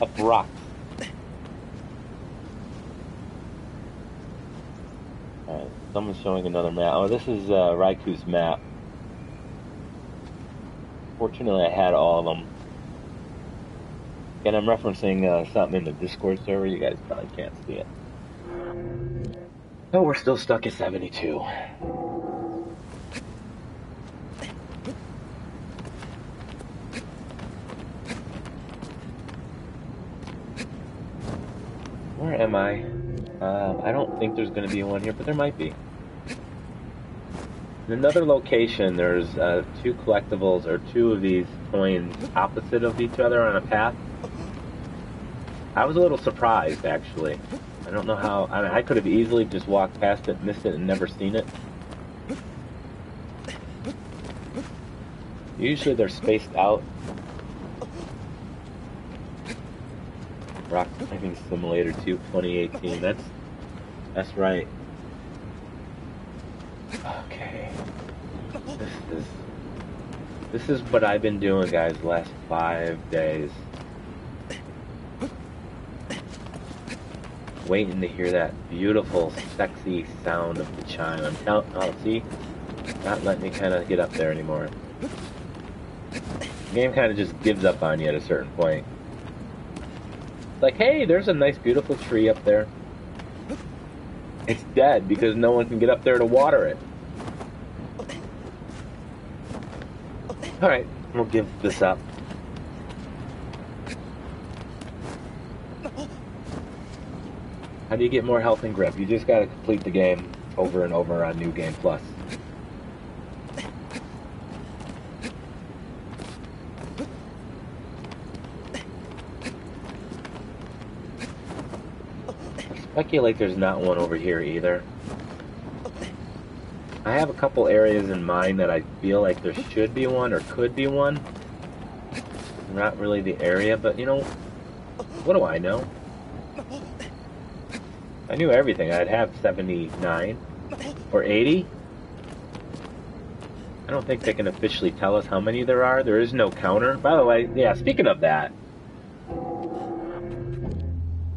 up rocks? Alright, someone's showing another map. Oh, this is Raiku's map. Fortunately, I had all of them. And I'm referencing something in the Discord server. You guys probably can't see it. Oh, we're still stuck at 72. Where am I? I don't think there's going to be one here, but there might be. In another location, there's 2 collectibles, or 2 of these coins opposite of each other on a path. I was a little surprised, actually. I don't know how... I mean, I could have easily just walked past it, missed it, and never seen it. Usually they're spaced out. Rock Climbing Simulator 2 2018. That's right. Okay. This is what I've been doing, guys, the last 5 days. Waiting to hear that beautiful, sexy sound of the chime. I'm telling... Oh, see? Not letting me kind of get up there anymore. The game kind of just gives up on you at a certain point. Like, hey, there's a nice, beautiful tree up there. It's dead because no one can get up there to water it. Alright, we'll give this up. How do you get more health and grip? You just gotta complete the game over and over on New Game Plus. I speculate there's not one over here either. I have a couple areas in mind that I feel like there should be one or could be one. Not really the area, but you know, what do I know? If I knew everything, I'd have 79 or 80. I don't think they can officially tell us how many there are. There is no counter. By the way, yeah, speaking of that,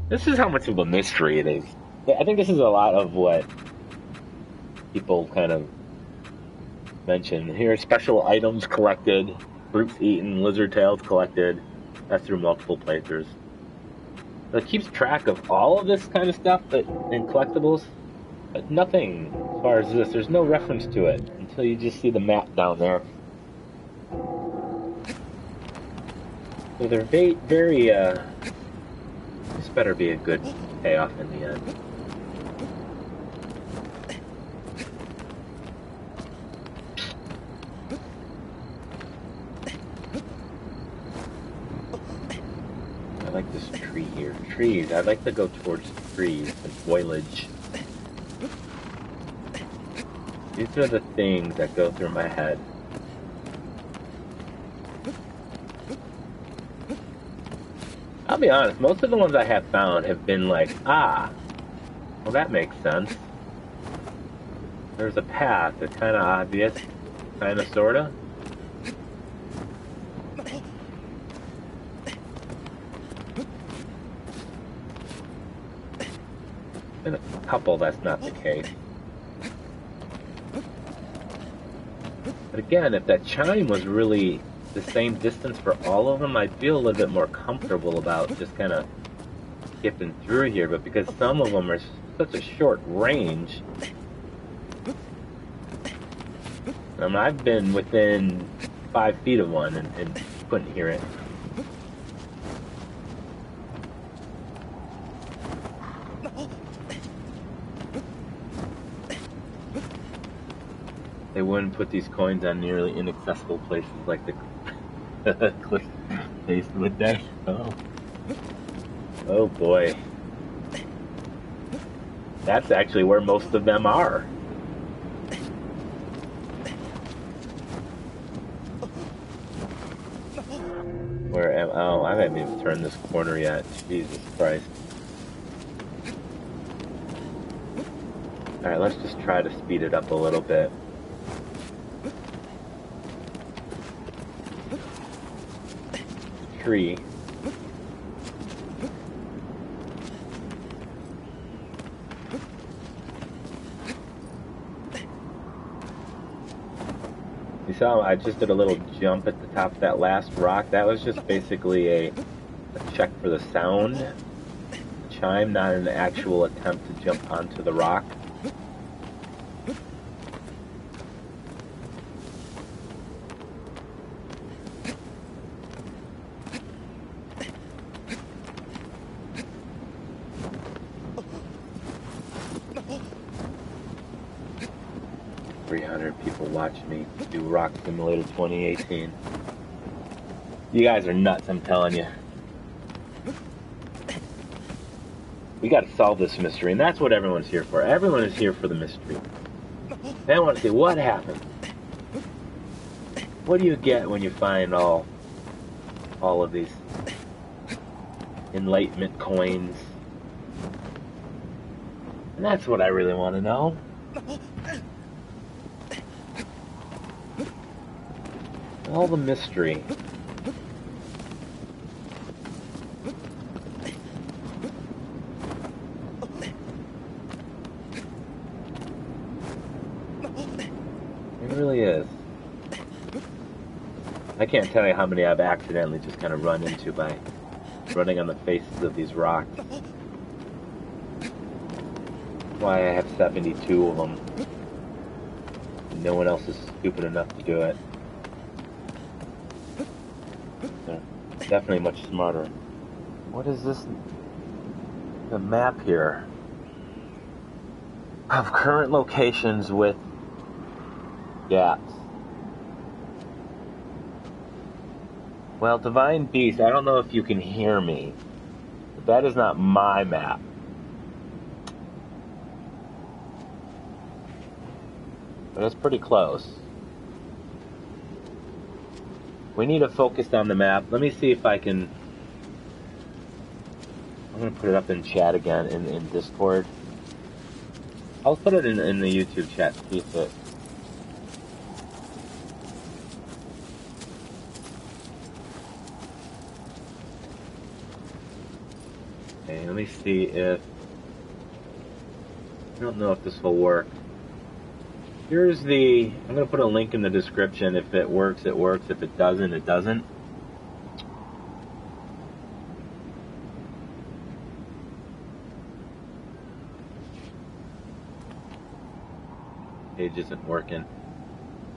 this is how much of a mystery it is. I think this is a lot of what people kind of mention. Here, special items collected, fruits eaten, lizard tails collected. That's through multiple playthroughs. So it keeps track of all of this kind of stuff in collectibles, but nothing as far as this. There's no reference to it until you just see the map down there. So they're very, this better be a good payoff in the end. like this tree here. Trees. I'd like to go towards trees and foliage. These are the things that go through my head. I'll be honest, most of the ones I have found have been like, well that makes sense. There's a path, it's kind of obvious, kind of, sort of. In a couple, that's not the case. But again, if that chime was really the same distance for all of them, I'd feel a little bit more comfortable about just kind of skipping through here. But because some of them are such a short range, I've been within 5 feet of one and couldn't hear it. They wouldn't put these coins on nearly inaccessible places like the cliff face, would they? Oh boy. That's actually where most of them are. Where am I haven't even turned this corner yet. Jesus Christ. Alright, let's just try to speed it up a little bit. Tree. You saw I just did a little jump at the top of that last rock. That was just basically a check for the sound chime, not an actual attempt to jump onto the rock. Watch me do Rock Simulator 2018. You guys are nuts, I'm telling you. We gotta solve this mystery, and that's what everyone's here for. Everyone is here for the mystery. They want to see what happened. What do you get when you find all of these Enlightenment coins? And that's what I really want to know. All the mystery. It really is. I can't tell you how many I've accidentally just kind of run into by running on the faces of these rocks. That's why I have 72 of them. And no one else is stupid enough to do it. Definitely much smarter. What is this? The map here of current locations with gaps. Well, Divine Beast, I don't know if you can hear me, but that is not my map. But it's pretty close. We need to focus on the map. Let me see if I can... I'm going to put it up in chat again, in Discord. I'll put it in the YouTube chat to see if it... Okay, let me see if... I don't know if this will work. Here's the... I'm going to put a link in the description. If it works, it works. If it doesn't, it doesn't. Page isn't working.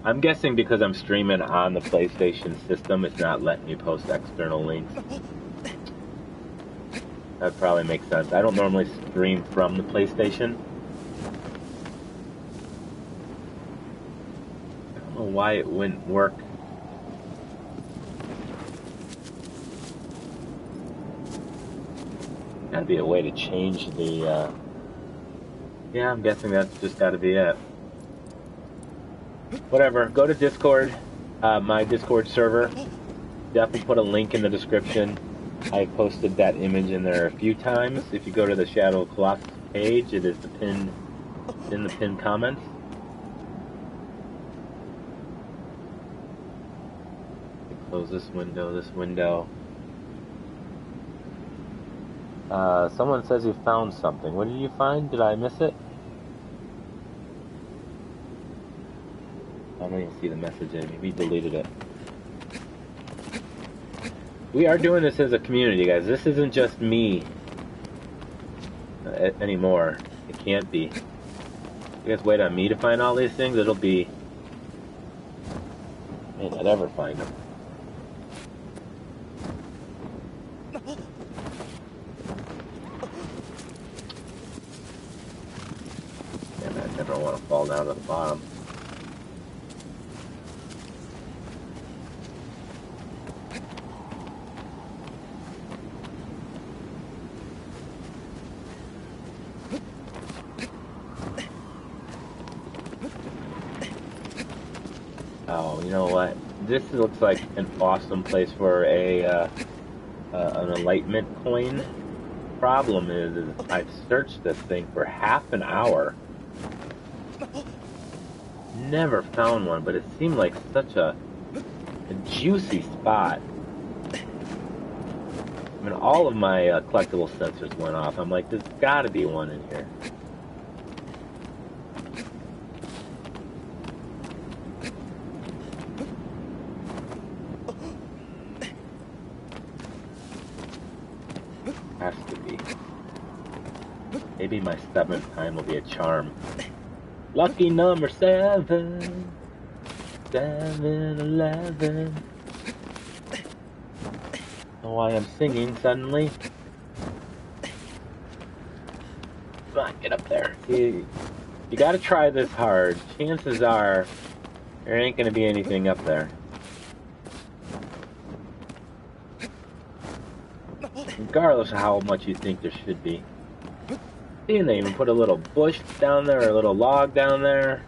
I'm guessing because I'm streaming on the PlayStation system, it's not letting me post external links. That probably makes sense. I don't normally stream from the PlayStation. Why it wouldn't work. Gotta be a way to change the, yeah, I'm guessing that's just gotta be it. Whatever, go to Discord, my Discord server. Definitely put a link in the description. I posted that image in there a few times. If you go to the Shadow of Colossus page, it is in the pinned comments. Close this window. Someone says you found something. What did you find? Did I miss it? I don't even see the message in. We deleted it. We are doing this as a community, guys. This isn't just me anymore. It can't be. You guys wait on me to find all these things, it'll be... I may not ever find them. Damn, I never want to fall down to the bottom. Oh, you know what? This looks like an awesome place for an Enlightenment coin. Problem is I've searched this thing for half an hour. Never found one, but it seemed like such a juicy spot. I mean, all of my collectible sensors went off. I'm like, there's gotta be one in here. Has to be. Maybe my 7th time will be a charm. Lucky number 7. 7-11. Oh, why I'm singing suddenly. Come on, get up there. See, you gotta try this hard. Chances are there ain't gonna be anything up there. Regardless of how much you think there should be. See, they even put a little bush down there, or a little log down there.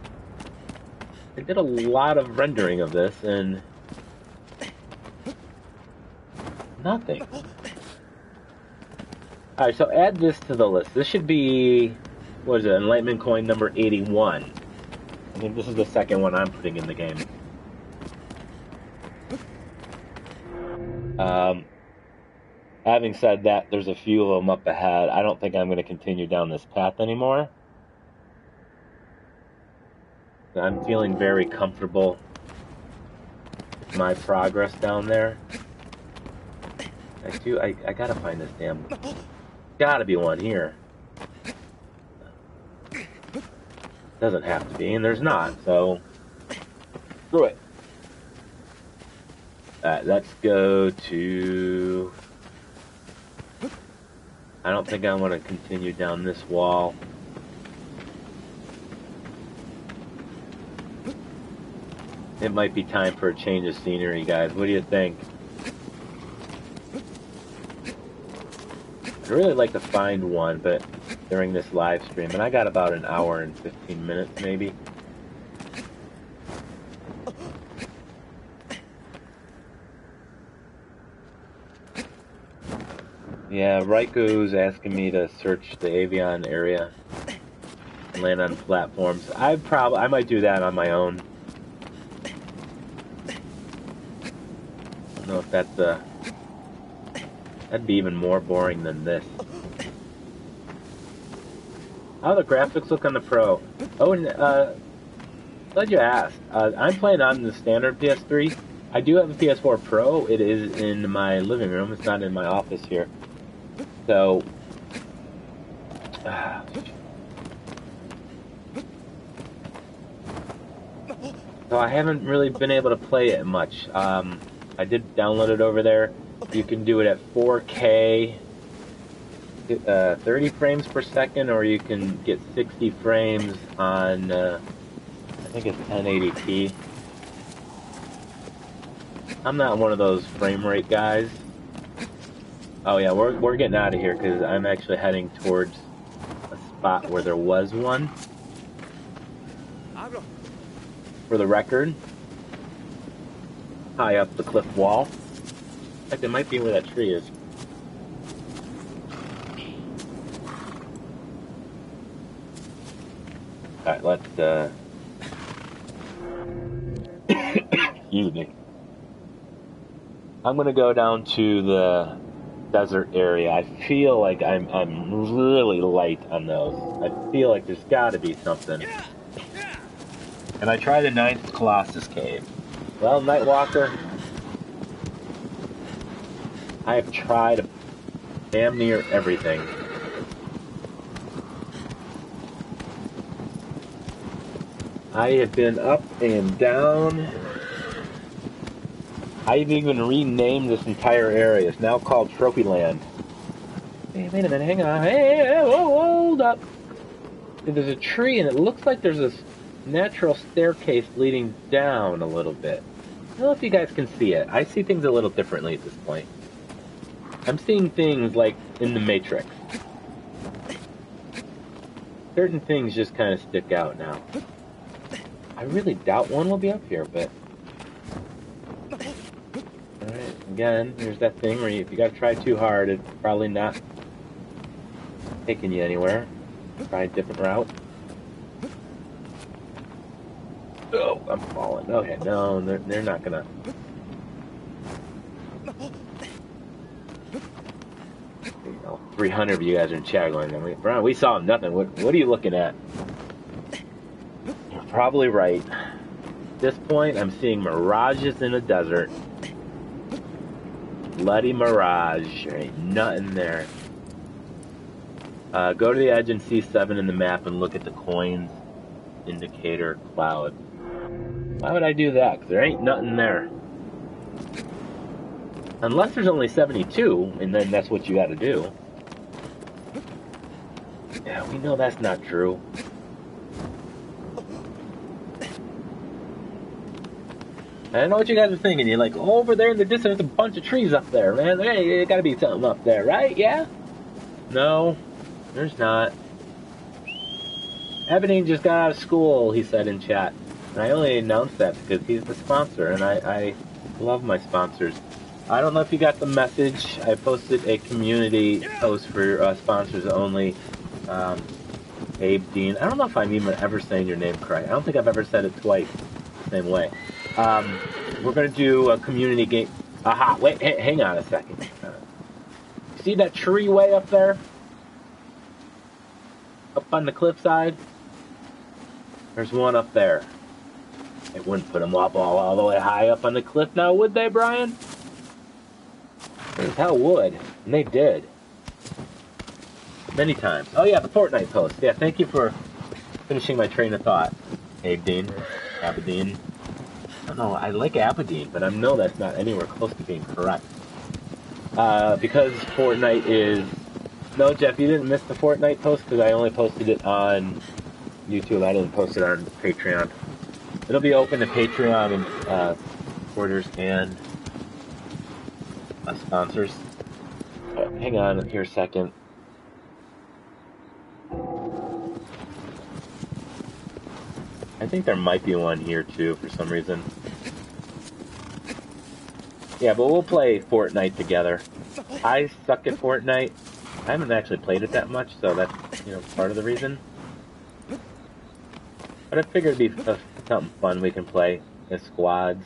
They did a lot of rendering of this, and nothing. Alright, so add this to the list. This should be, what is it, Enlightenment coin number 81. I think this is the second one I'm putting in the game. Having said that, there's a few of them up ahead. I don't think I'm going to continue down this path anymore. I'm feeling very comfortable with my progress down there. I gotta find this damn... Gotta be one here. Doesn't have to be, and there's not, so... Screw it. Alright, let's go to... I don't think I want to continue down this wall. It might be time for a change of scenery, guys. What do you think? I'd really like to find one, but during this live stream, and I got about an hour and 15 minutes, maybe. Yeah, Raiko's asking me to search the Avion area and land on platforms. I might do that on my own. I don't know if that's that'd be even more boring than this. How do the graphics look on the Pro? Oh, and glad you asked. I'm playing on the standard PS3. I do have a PS4 Pro. It is in my living room. It's not in my office here. So, I haven't really been able to play it much. I did download it over there. You can do it at 4K, 30 frames per second, or you can get 60 frames on, I think it's 1080p. I'm not one of those frame rate guys. Oh yeah, we're getting out of here because I'm actually heading towards a spot where there was one. Aggro. For the record, high up the cliff wall. In fact, it might be where that tree is. Alright, let's, excuse me. I'm gonna go down to the desert area. I feel like I'm really light on those. I feel like there's gotta be something. And I tried the 9th Colossus Cave. Well, Nightwalker, I have tried damn near everything. I have been up and down. I've even renamed this entire area. It's now called Trophy Land. Hey, wait a minute, hang on. Hey, hold up. There's a tree, and it looks like there's this natural staircase leading down a little bit. I don't know if you guys can see it. I see things a little differently at this point. I'm seeing things like in the Matrix. Certain things just kind of stick out now. I really doubt one will be up here, but... Alright, again, there's that thing where if you gotta try too hard, it's probably not taking you anywhere. Try a different route. Oh, I'm falling. Okay, no, they're not gonna... 300 of you guys are in chat going, Brian, we saw nothing. What are you looking at? You're probably right. At this point, I'm seeing mirages in the desert. Bloody mirage. There ain't nothing there. Go to the edge and see 7 in the map and look at the coins indicator cloud. Why would I do that? Because there ain't nothing there. Unless there's only 72, and then that's what you gotta do. Yeah, we know that's not true. I know what you guys are thinking. You're like, oh, over there in the distance, there's a bunch of trees up there, man. There gotta be something up there, right? Yeah? No, there's not. Ebony just got out of school, he said in chat. And I only announced that because he's the sponsor, and I love my sponsors. I don't know if you got the message. I posted a community post for sponsors only. Abe Dean. I don't know if I'm even ever saying your name correct. I don't think I've ever said it twice the same way. We're going to do a community game. Aha, wait, hang on a second. See that tree way up there? Up on the cliffside? There's one up there. They wouldn't put them up all the way high up on the cliff now, would they, Brian? They hell would. And they did. Many times. Oh yeah, the Fortnite post. Yeah, thank you for finishing my train of thought. Abedeen. Abedeen. I don't know, I like Abedeen, but I know that's not anywhere close to being correct. Because Fortnite is... No, Jeff, you didn't miss the Fortnite post because I only posted it on YouTube. I didn't post it on Patreon. It'll be open to Patreon and supporters and sponsors. Hang on here a second. I think there might be one here too for some reason. Yeah, but we'll play Fortnite together. I suck at Fortnite. I haven't actually played it that much, so that's, part of the reason. But I figured it'd be something fun we can play as squads.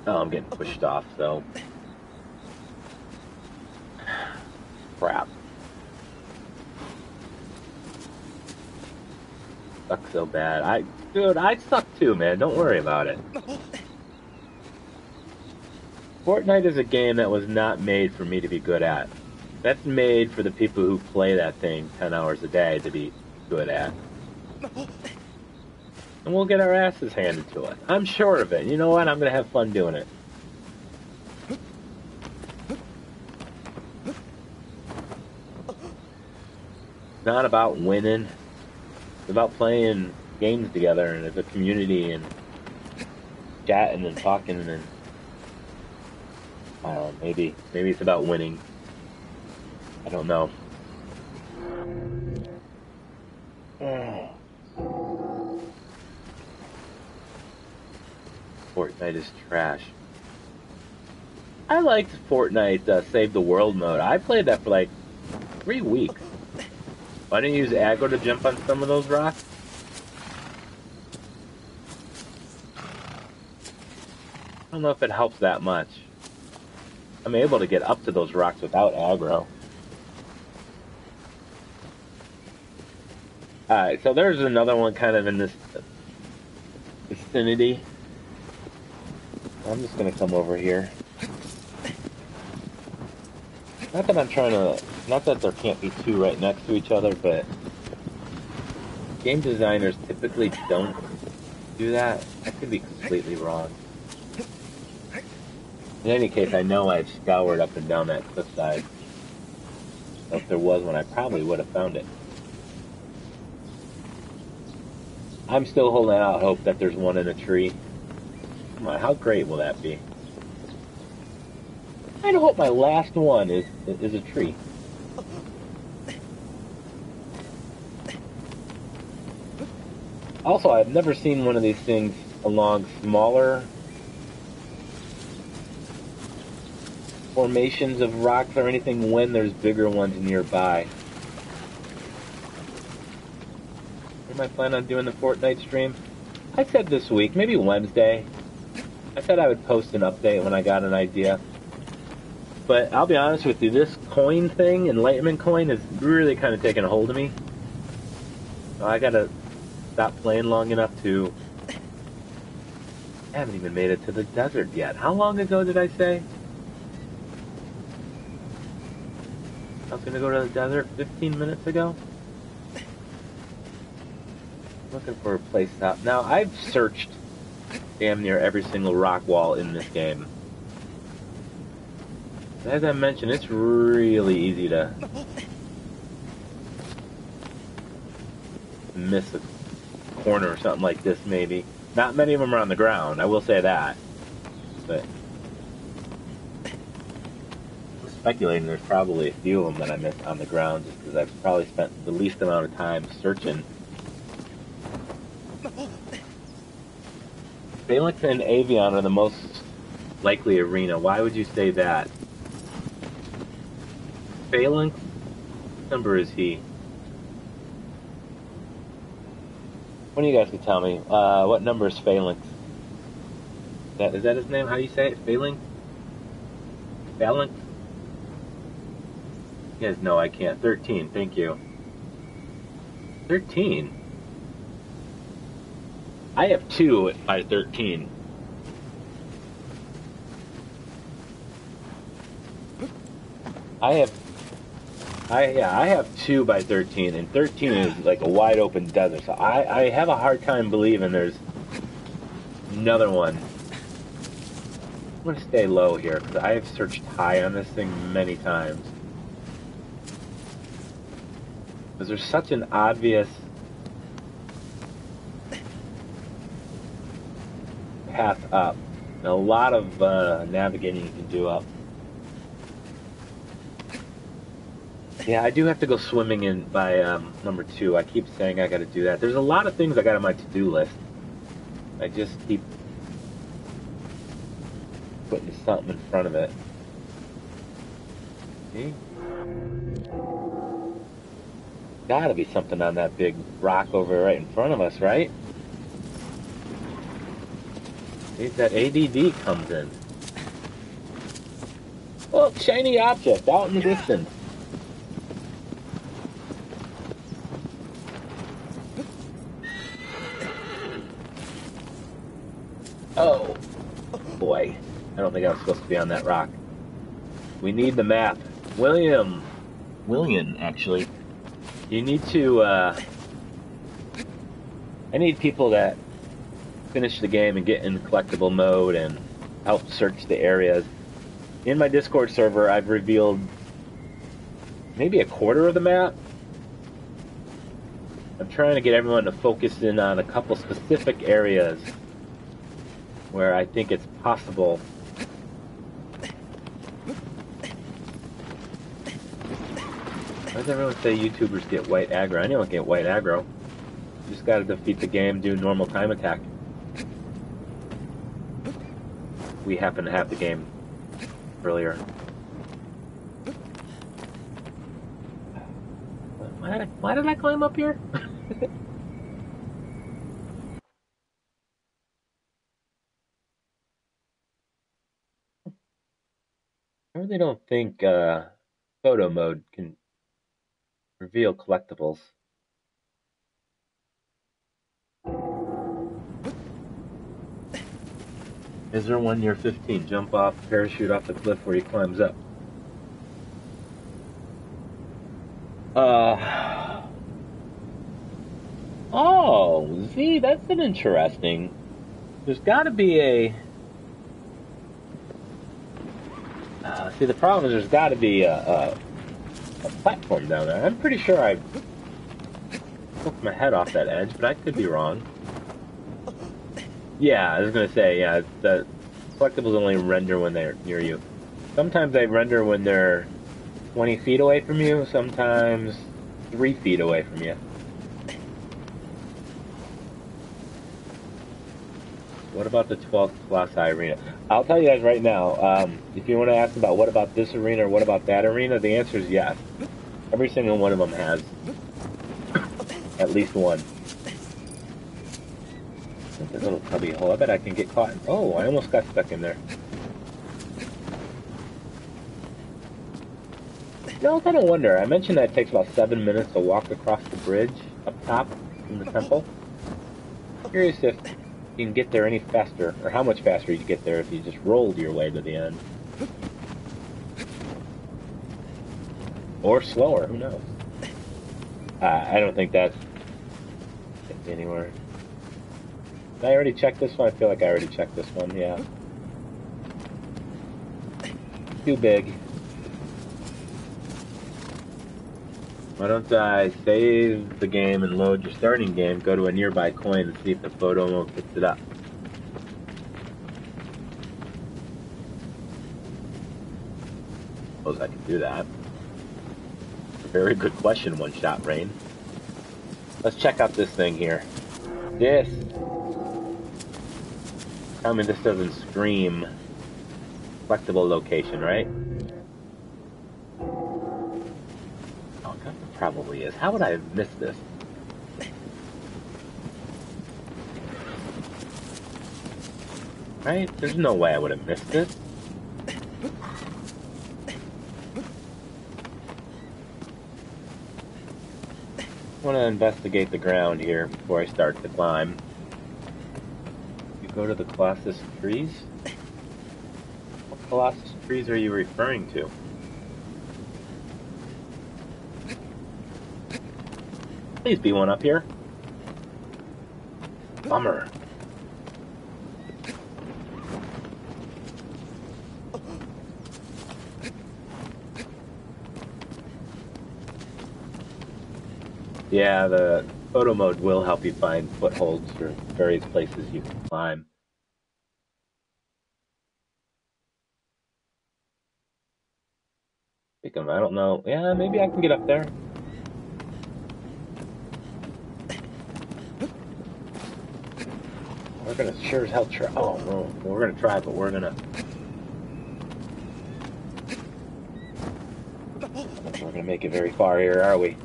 Oh, I'm getting pushed off, so... Crap. Suck so bad. Dude, I suck too, man. Don't worry about it. Fortnite is a game that was not made for me to be good at. That's made for the people who play that thing 10 hours a day to be good at. And we'll get our asses handed to us. I'm sure of it. You know what? I'm going to have fun doing it. It's not about winning. It's about playing games together and as a community and chatting and talking, and I don't know, maybe it's about winning. I don't know. Fortnite is trash. I liked Fortnite Save the World mode. I played that for like 3 weeks. Why didn't you use Aggro to jump on some of those rocks? I don't know if it helps that much. I'm able to get up to those rocks without Aggro. Alright, so there's another one kind of in this vicinity. I'm just going to come over here. Not that I'm trying to... Not that there can't be two right next to each other, but... Game designers typically don't do that. I could be completely wrong. In any case, I know I've scoured up and down that cliffside. So if there was one, I probably would have found it. I'm still holding out hope that there's one in a tree. Come on, how great will that be? I hope my last one is a tree. Also, I've never seen one of these things along smaller formations of rocks or anything when there's bigger ones nearby. Am I planning on doing the Fortnite stream? I said this week, maybe Wednesday. I said I would post an update when I got an idea. But I'll be honest with you, this coin thing, Enlightenment coin, is really kind of taking a hold of me. So I gotta stop playing long enough to... I haven't even made it to the desert yet. How long ago did I say? I was gonna go to the desert 15 minutes ago? Looking for a place out. Now, I've searched damn near every single rock wall in this game. As I mentioned, it's really easy to miss a corner or something like this, maybe. Not many of them are on the ground, I will say that. But I'm speculating there's probably a few of them that I missed on the ground just because I've probably spent the least amount of time searching. Phalanx and Avion are the most likely arena. Why would you say that? Phalanx? What number is he? One of you guys can tell me. What number is Phalanx? Is that his name? How do you say it? Phalanx? Phalanx? You guys know I can't. 13, thank you. 13? I have 2 by 13. I have 2 by 13, and 13 is like a wide open desert. So I have a hard time believing there's another one. I'm gonna stay low here because I have searched high on this thing many times. Because there's such an obvious path up, and a lot of navigating you can do up. Yeah, I do have to go swimming in by number 2. I keep saying I got to do that. There's a lot of things I got on my to-do list. I just keep putting something in front of it. See? Gotta be something on that big rock over right in front of us, right? See, that ADD comes in. Oh, shiny object out in the distance. Oh, boy. I don't think I was supposed to be on that rock. We need the map. William, actually. You need to, I need people that finish the game and get in collectible mode and help search the areas. In my Discord server, I've revealed maybe a quarter of the map. I'm trying to get everyone to focus in on a couple specific areas where I think it's possible. Why does everyone say YouTubers get white aggro? I don't get white aggro. You just gotta defeat the game, do normal time attack. We happen to have the game earlier. Why did I climb up here? I really don't think photo mode can reveal collectibles. Is there one near 15? Jump off, parachute off the cliff where he climbs up. Oh, Z, that's an interesting. There's got to be a. See, the problem is there's got to be a platform down there. I'm pretty sure I took my head off that edge, but I could be wrong. Yeah, I was gonna say, yeah, the collectibles only render when they're near you. Sometimes they render when they're 20 feet away from you, sometimes 3 feet away from you. What about the 12th Colossi arena? I'll tell you guys right now, if you want to ask about what about this arena or what about that arena, the answer is yes. Every single one of them has at least one. There's a little cubby hole. I bet I can get caught. Oh, I almost got stuck in there. No, I kind of wonder. I mentioned that it takes about 7 minutes to walk across the bridge up top from the temple. Curious if you can get there any faster, or how much faster you get there if you just rolled your way to the end. Or slower, who knows? I don't think that gets anywhere. Did I already check this one? I feel like I already checked this one, yeah. Too big. Why don't I save the game and load your starting game, go to a nearby coin and see if the photo mode picks it up. Suppose I can do that. Very good question, One Shot Rain. Let's check out this thing here. This. Tell me this doesn't scream collectible location, right? Probably is. How would I have missed this? Right? There's no way I would have missed this. I want to investigate the ground here before I start to climb. You go to the Colossus trees? What Colossus trees are you referring to? Please be one up here. Bummer. Yeah, the photo mode will help you find footholds for various places you can climb. Speaking of, I don't know. Yeah, maybe I can get up there. We're gonna sure as hell try. Oh, no, we're gonna try, but we're gonna make it very far here, are we?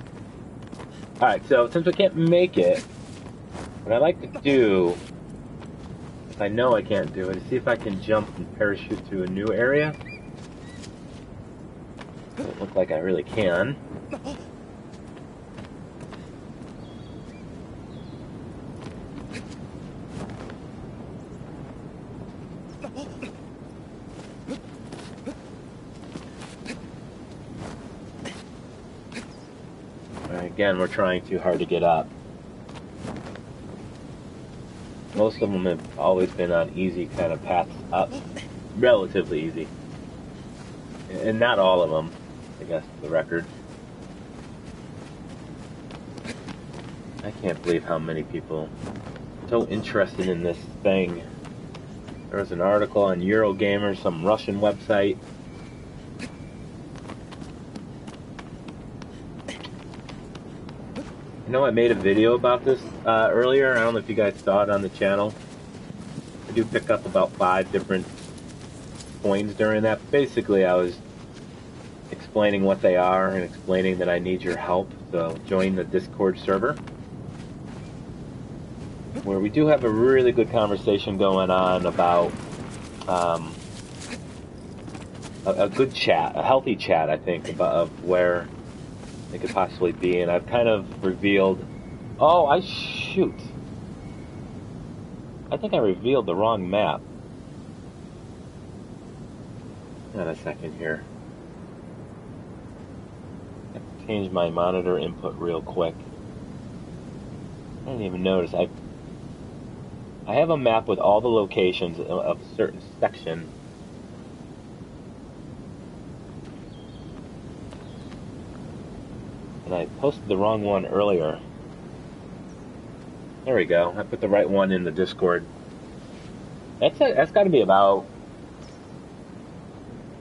All right. So since we can't make it, what I like to do, if I know I can't do it, is see if I can jump and parachute to a new area. Doesn't look like I really can. Again, we're trying too hard to get up. Most of them have always been on easy kind of paths up. Relatively easy. And not all of them, I guess, for the record. I can't believe how many people are so interested in this thing. There was an article on Eurogamer, some Russian website. You know, I made a video about this earlier. I don't know if you guys saw it on the channel. I do pick up about 5 different coins during that. Basically, I was explaining what they are and explaining that I need your help. So join the Discord server, where we do have a really good conversation going on about a good chat, a healthy chat, I think, of where it could possibly be. And I've kind of revealed, I think I revealed the wrong map. Hang on a second here. I have to change my monitor input real quick. I didn't even notice. I have a map with all the locations of a certain section. And I posted the wrong one earlier. There we go. I put the right one in the Discord. That's got to be about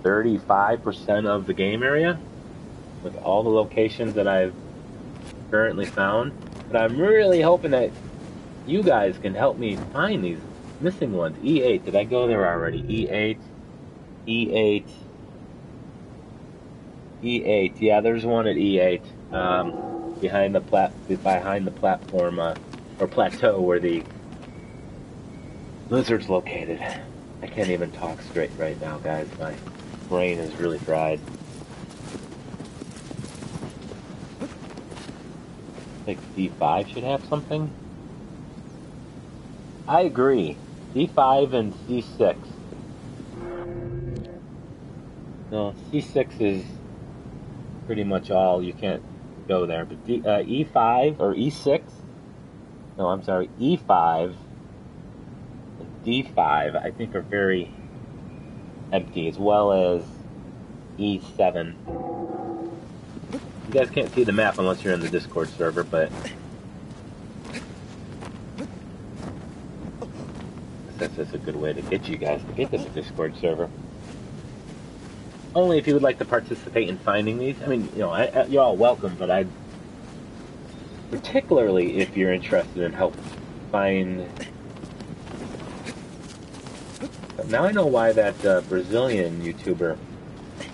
35% of the game area, with all the locations that I've currently found. But I'm really hoping that you guys can help me find these missing ones. E8, did I go there already? E8, E8, E8. Yeah, there's one at E8, behind the platform or plateau where the lizard's located. I can't even talk straight right now, guys. My brain is really fried. I think D5 should have something. I agree. D5 and C6. No, C6 is pretty much all. You can't go there. But E5 or E6. No, I'm sorry. E5 and D5, I think, are very empty, as well as E7. You guys can't see the map unless you're in the Discord server, but that's a good way to get you guys to get to the Discord server. Only if you would like to participate in finding these. I mean, you know, you're all welcome, but I'd particularly if you're interested in help find. Now I know why that Brazilian YouTuber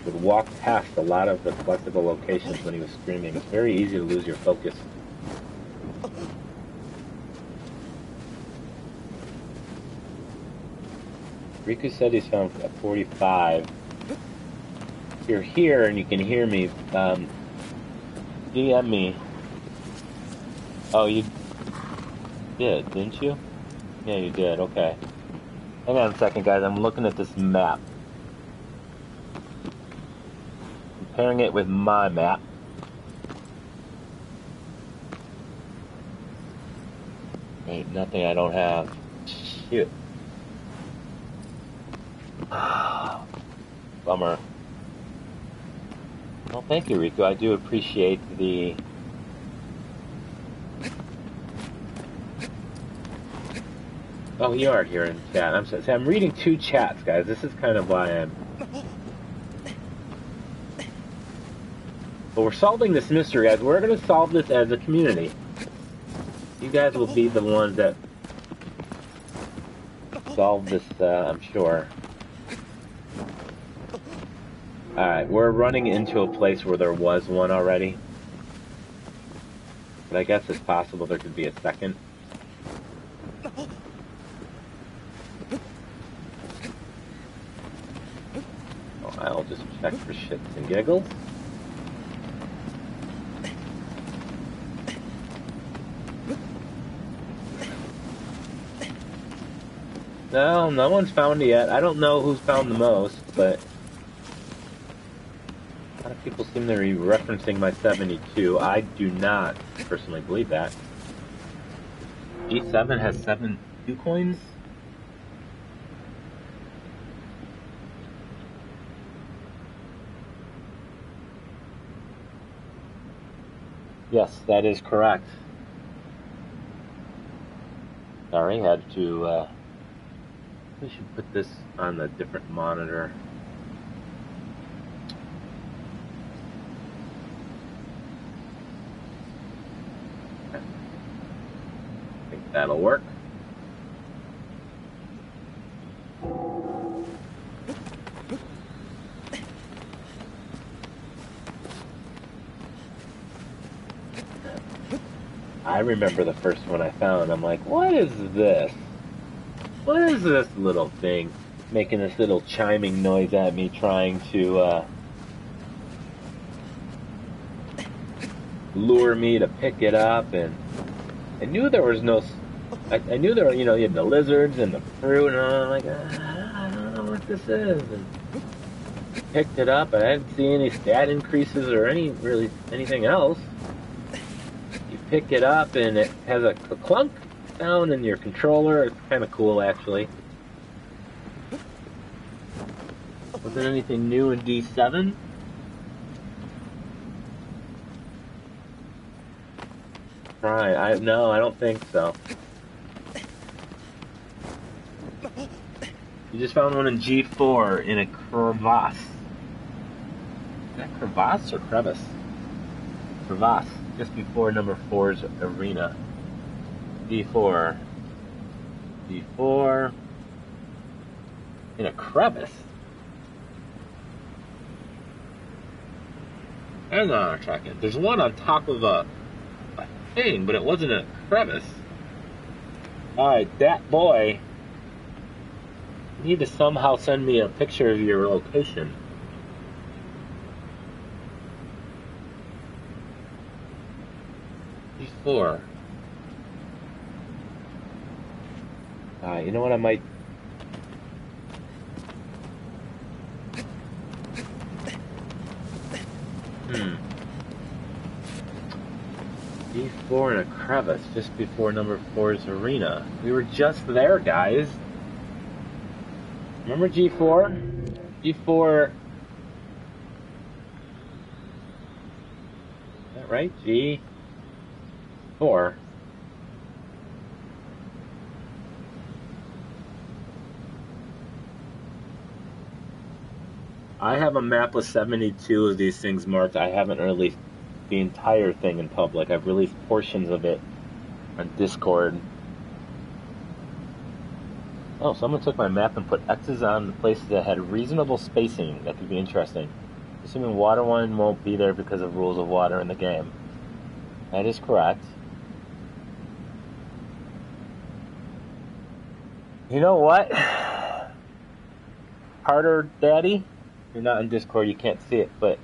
would walk past a lot of the collectible locations when he was streaming. It's very easy to lose your focus. Riku said he's found a 45. If you're here and you can hear me, DM me. Oh, you did, didn't you? Yeah, you did, okay. Hang on a second, guys. I'm looking at this map. Comparing it with my map. Ain't nothing I don't have. Shoot. Bummer. Well, thank you, Riku. I do appreciate the... Oh, you are here in chat. I'm sorry. See, I'm reading 2 chats, guys. This is kind of why I'm... But we're solving this mystery, guys. We're going to solve this as a community. You guys will be the ones that solve this, I'm sure. Alright, we're running into a place where there was one already. But I guess it's possible there could be a second. Oh, I'll just check for shits and giggles. No, no one's found it yet. I don't know who's found the most, but a lot of people seem to be referencing my 72. I do not personally believe that. E7 has 7 coins? Yes, that is correct. Sorry, had to We should put this on a different monitor. I think that'll work. I remember the first one I found. I'm like, what is this? What is this little thing making this little chiming noise at me, trying to lure me to pick it up? And I knew there was no. I knew there were, you had the lizards and the fruit, and I'm like, I don't know what this is. And picked it up, and I didn't see any stat increases or anything else. You pick it up, and it has a clunk down in your controller. It's kind of cool, actually. Was there anything new in D7? Right, no, I don't think so. You just found one in G4 in a crevasse. Is that crevasse or crevice? Crevasse, just before number 4's arena. D4. D4. In a crevice. Hang on a second. There's one on top of a thing, but it wasn't a crevice. Alright, that boy. You need to somehow send me a picture of your location. D4. You know what I might... D4 in a crevice just before number 4's arena. We were just there, guys. Remember G4? G4... Is that right? G4. I have a map with 72 of these things marked. I haven't released the entire thing in public. I've released portions of it on Discord. Oh, someone took my map and put X's on the places that had reasonable spacing. That could be interesting. Assuming water one won't be there because of rules of water in the game. That is correct. You know what? Carter Daddy? You're not in Discord, you can't see it, but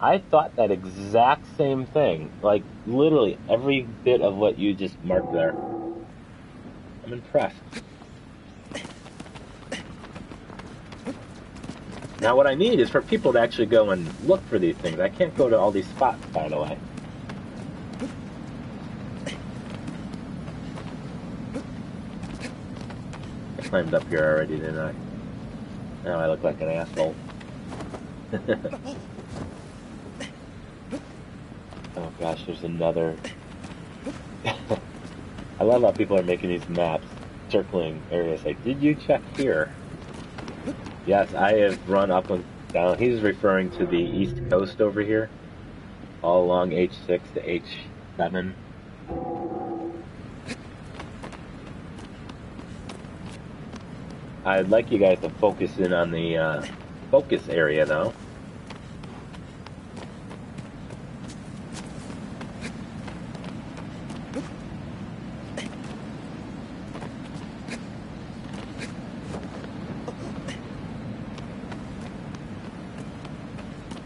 I thought that exact same thing. Like, literally every bit of what you just marked there. I'm impressed. Now what I need is for people to actually go and look for these things. I can't go to all these spots, by the way. I climbed up here already, didn't I? Now I look like an asshole. Oh gosh, there's another. I love how people are making these maps, circling areas. Like, did you check here? Yes, I have run up and down. He's referring to the East Coast over here, all along H6 to H7. I'd like you guys to focus in on the focus area, though.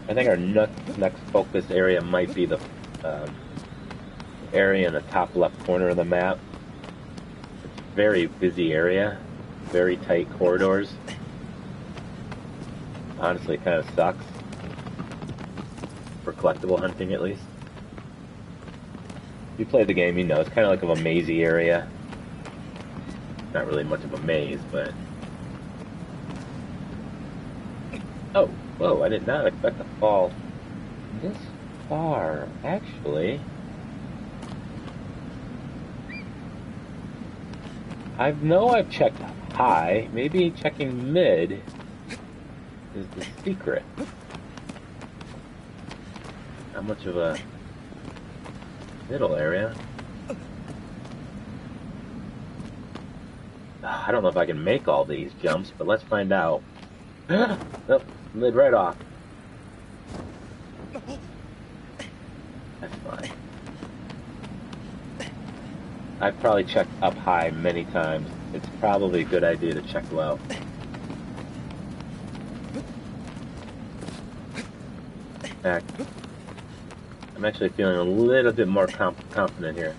I think our next focus area might be the area in the top left corner of the map. It's a very busy area, very tight corridors. Honestly, it kind of sucks. For collectible hunting, at least. If you play the game, you know, it's kind of like a mazy area. Not really much of a maze, but... Oh, whoa, I did not expect to fall this far, actually. I know I've checked high. Maybe checking mid is the secret. Not much of a middle area. I don't know if I can make all these jumps, but let's find out. Nope, lid right off. That's fine. I've probably checked up high many times. It's probably a good idea to check low. In fact, I'm actually feeling a little bit more confident here.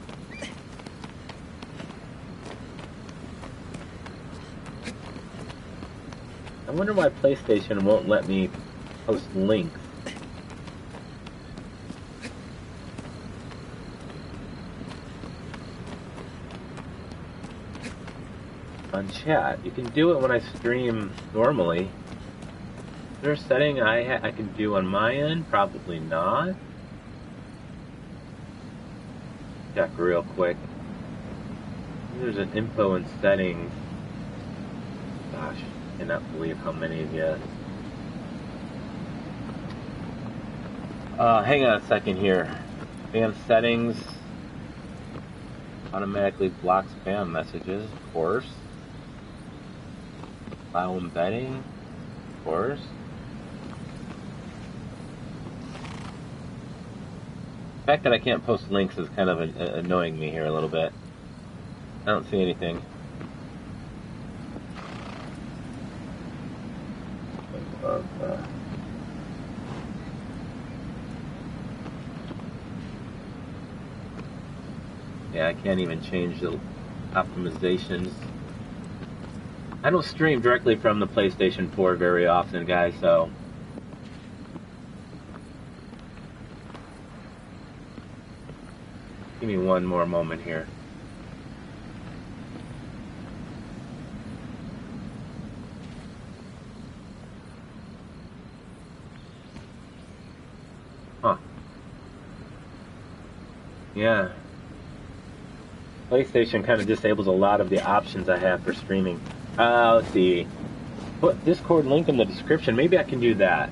I wonder why PlayStation won't let me post links. On chat. You can do it when I stream normally. Is there a setting I can do on my end? Probably not. Check real quick. There's an info and settings. Gosh, I cannot believe how many of you. Hang on a second here. Advanced settings. Automatically block spam messages, of course. Allow embedding, of course. The fact that I can't post links is kind of annoying me here a little bit. I don't see anything. Yeah, I can't even change the optimizations. I don't stream directly from the PlayStation 4 very often, guys, so... Give me one more moment here. Huh. Yeah. PlayStation kind of disables a lot of the options I have for streaming. Let's see. Put Discord link in the description. Maybe I can do that.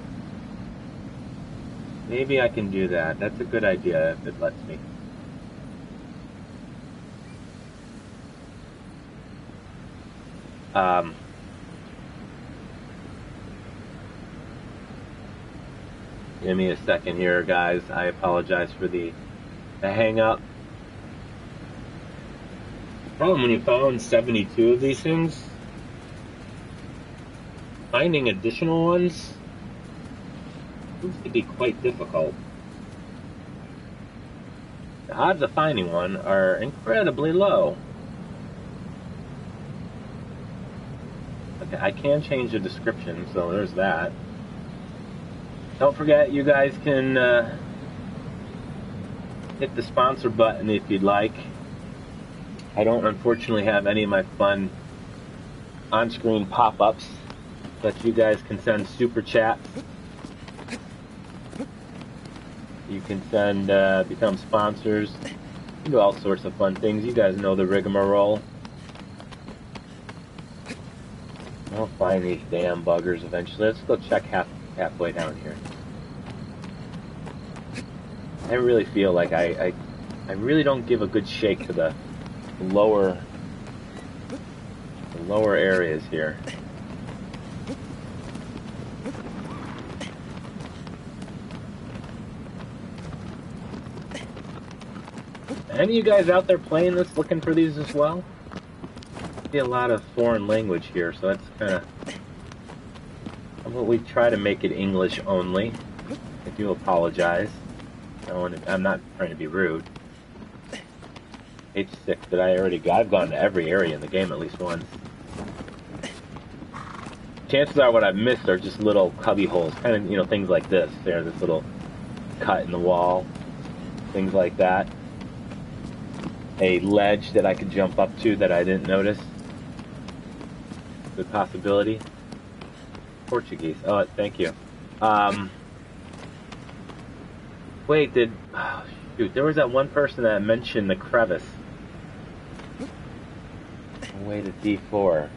Maybe I can do that. That's a good idea if it lets me. Give me a second here, guys. I apologize for the hang up. Problem when you found 72 of these things, finding additional ones seems to be quite difficult. The odds of finding one are incredibly low. Okay, I can change the description, so there's that. Don't forget, you guys can hit the sponsor button if you'd like. I don't unfortunately have any of my fun on-screen pop-ups, but you guys can send super chats. You can send, become sponsors. You can do all sorts of fun things. You guys know the rigmarole. I'll find these damn buggers eventually. Let's go check halfway down here. I really feel like I really don't give a good shake to the lower areas here. Any of you guys out there playing this looking for these as well? I see a lot of foreign language here, so that's kind of what we try to make it English only. I do apologize. I'm not trying to be rude. H6 that I already got. I've gone to every area in the game at least once. Chances are what I've missed are just little cubby holes, kind of, you know, things like this. There's this little cut in the wall, things like that. A ledge that I could jump up to that I didn't notice. Good possibility. Portuguese. Oh, thank you. Wait, oh, shoot, there was that one person that mentioned the crevice. way to D4.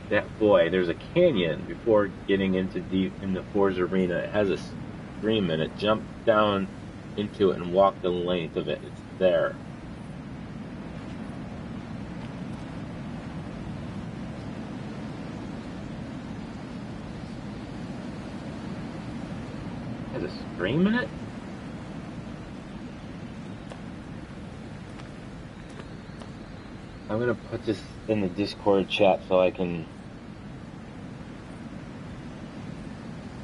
That boy, there's a canyon before getting into 4's arena. It has a stream in it. Jump down into it and walk the length of it. It's there. It has a stream in it? I'm gonna put this in the Discord chat so I can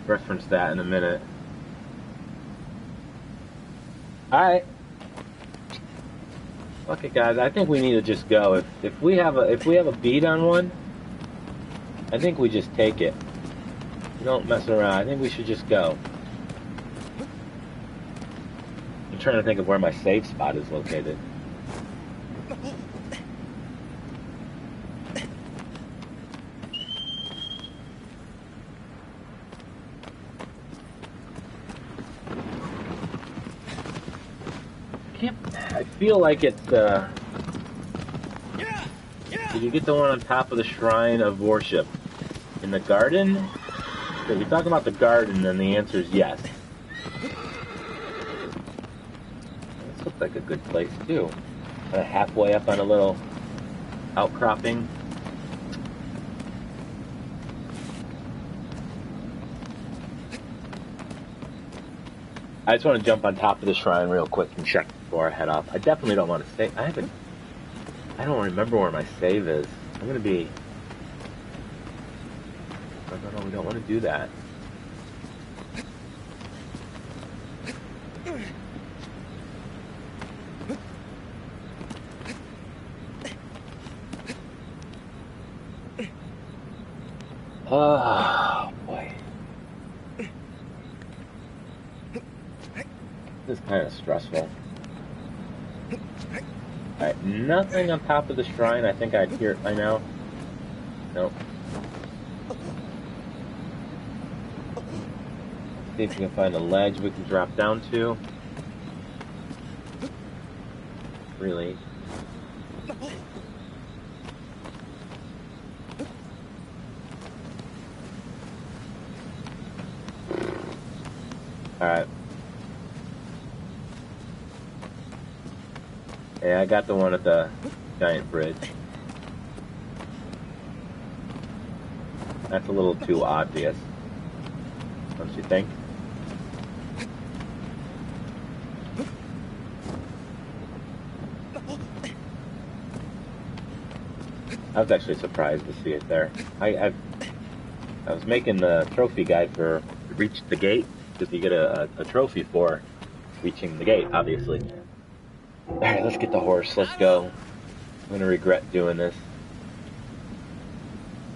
reference that in a minute. Alright. Okay guys, I think we need to just go. If we have a beat on one, I think we just take it. We don't mess around. I think we should just go. I'm trying to think of where my save spot is located. I feel like it's, did you get the one on top of the Shrine of Worship? In the garden? If you're talking about the garden, then the answer is yes. This looks like a good place, too. Kind of halfway up on a little outcropping. I just want to jump on top of the shrine real quick and check before I head off. I definitely don't want to save. I don't remember where my save is. I'm going to be... No, we don't want to do that. Oh, boy. This is kind of stressful. Alright, nothing on top of the shrine. I think I'd hear it by now. Nope. See if we can find a ledge we can drop down to. Really. Alright. Yeah, I got the one at the giant bridge. That's a little too obvious, don't you think? I was actually surprised to see it there. I was making the trophy guide for Reach the Gate, because you get a trophy for reaching the gate, obviously. Alright, let's get the horse. Let's go. I'm going to regret doing this.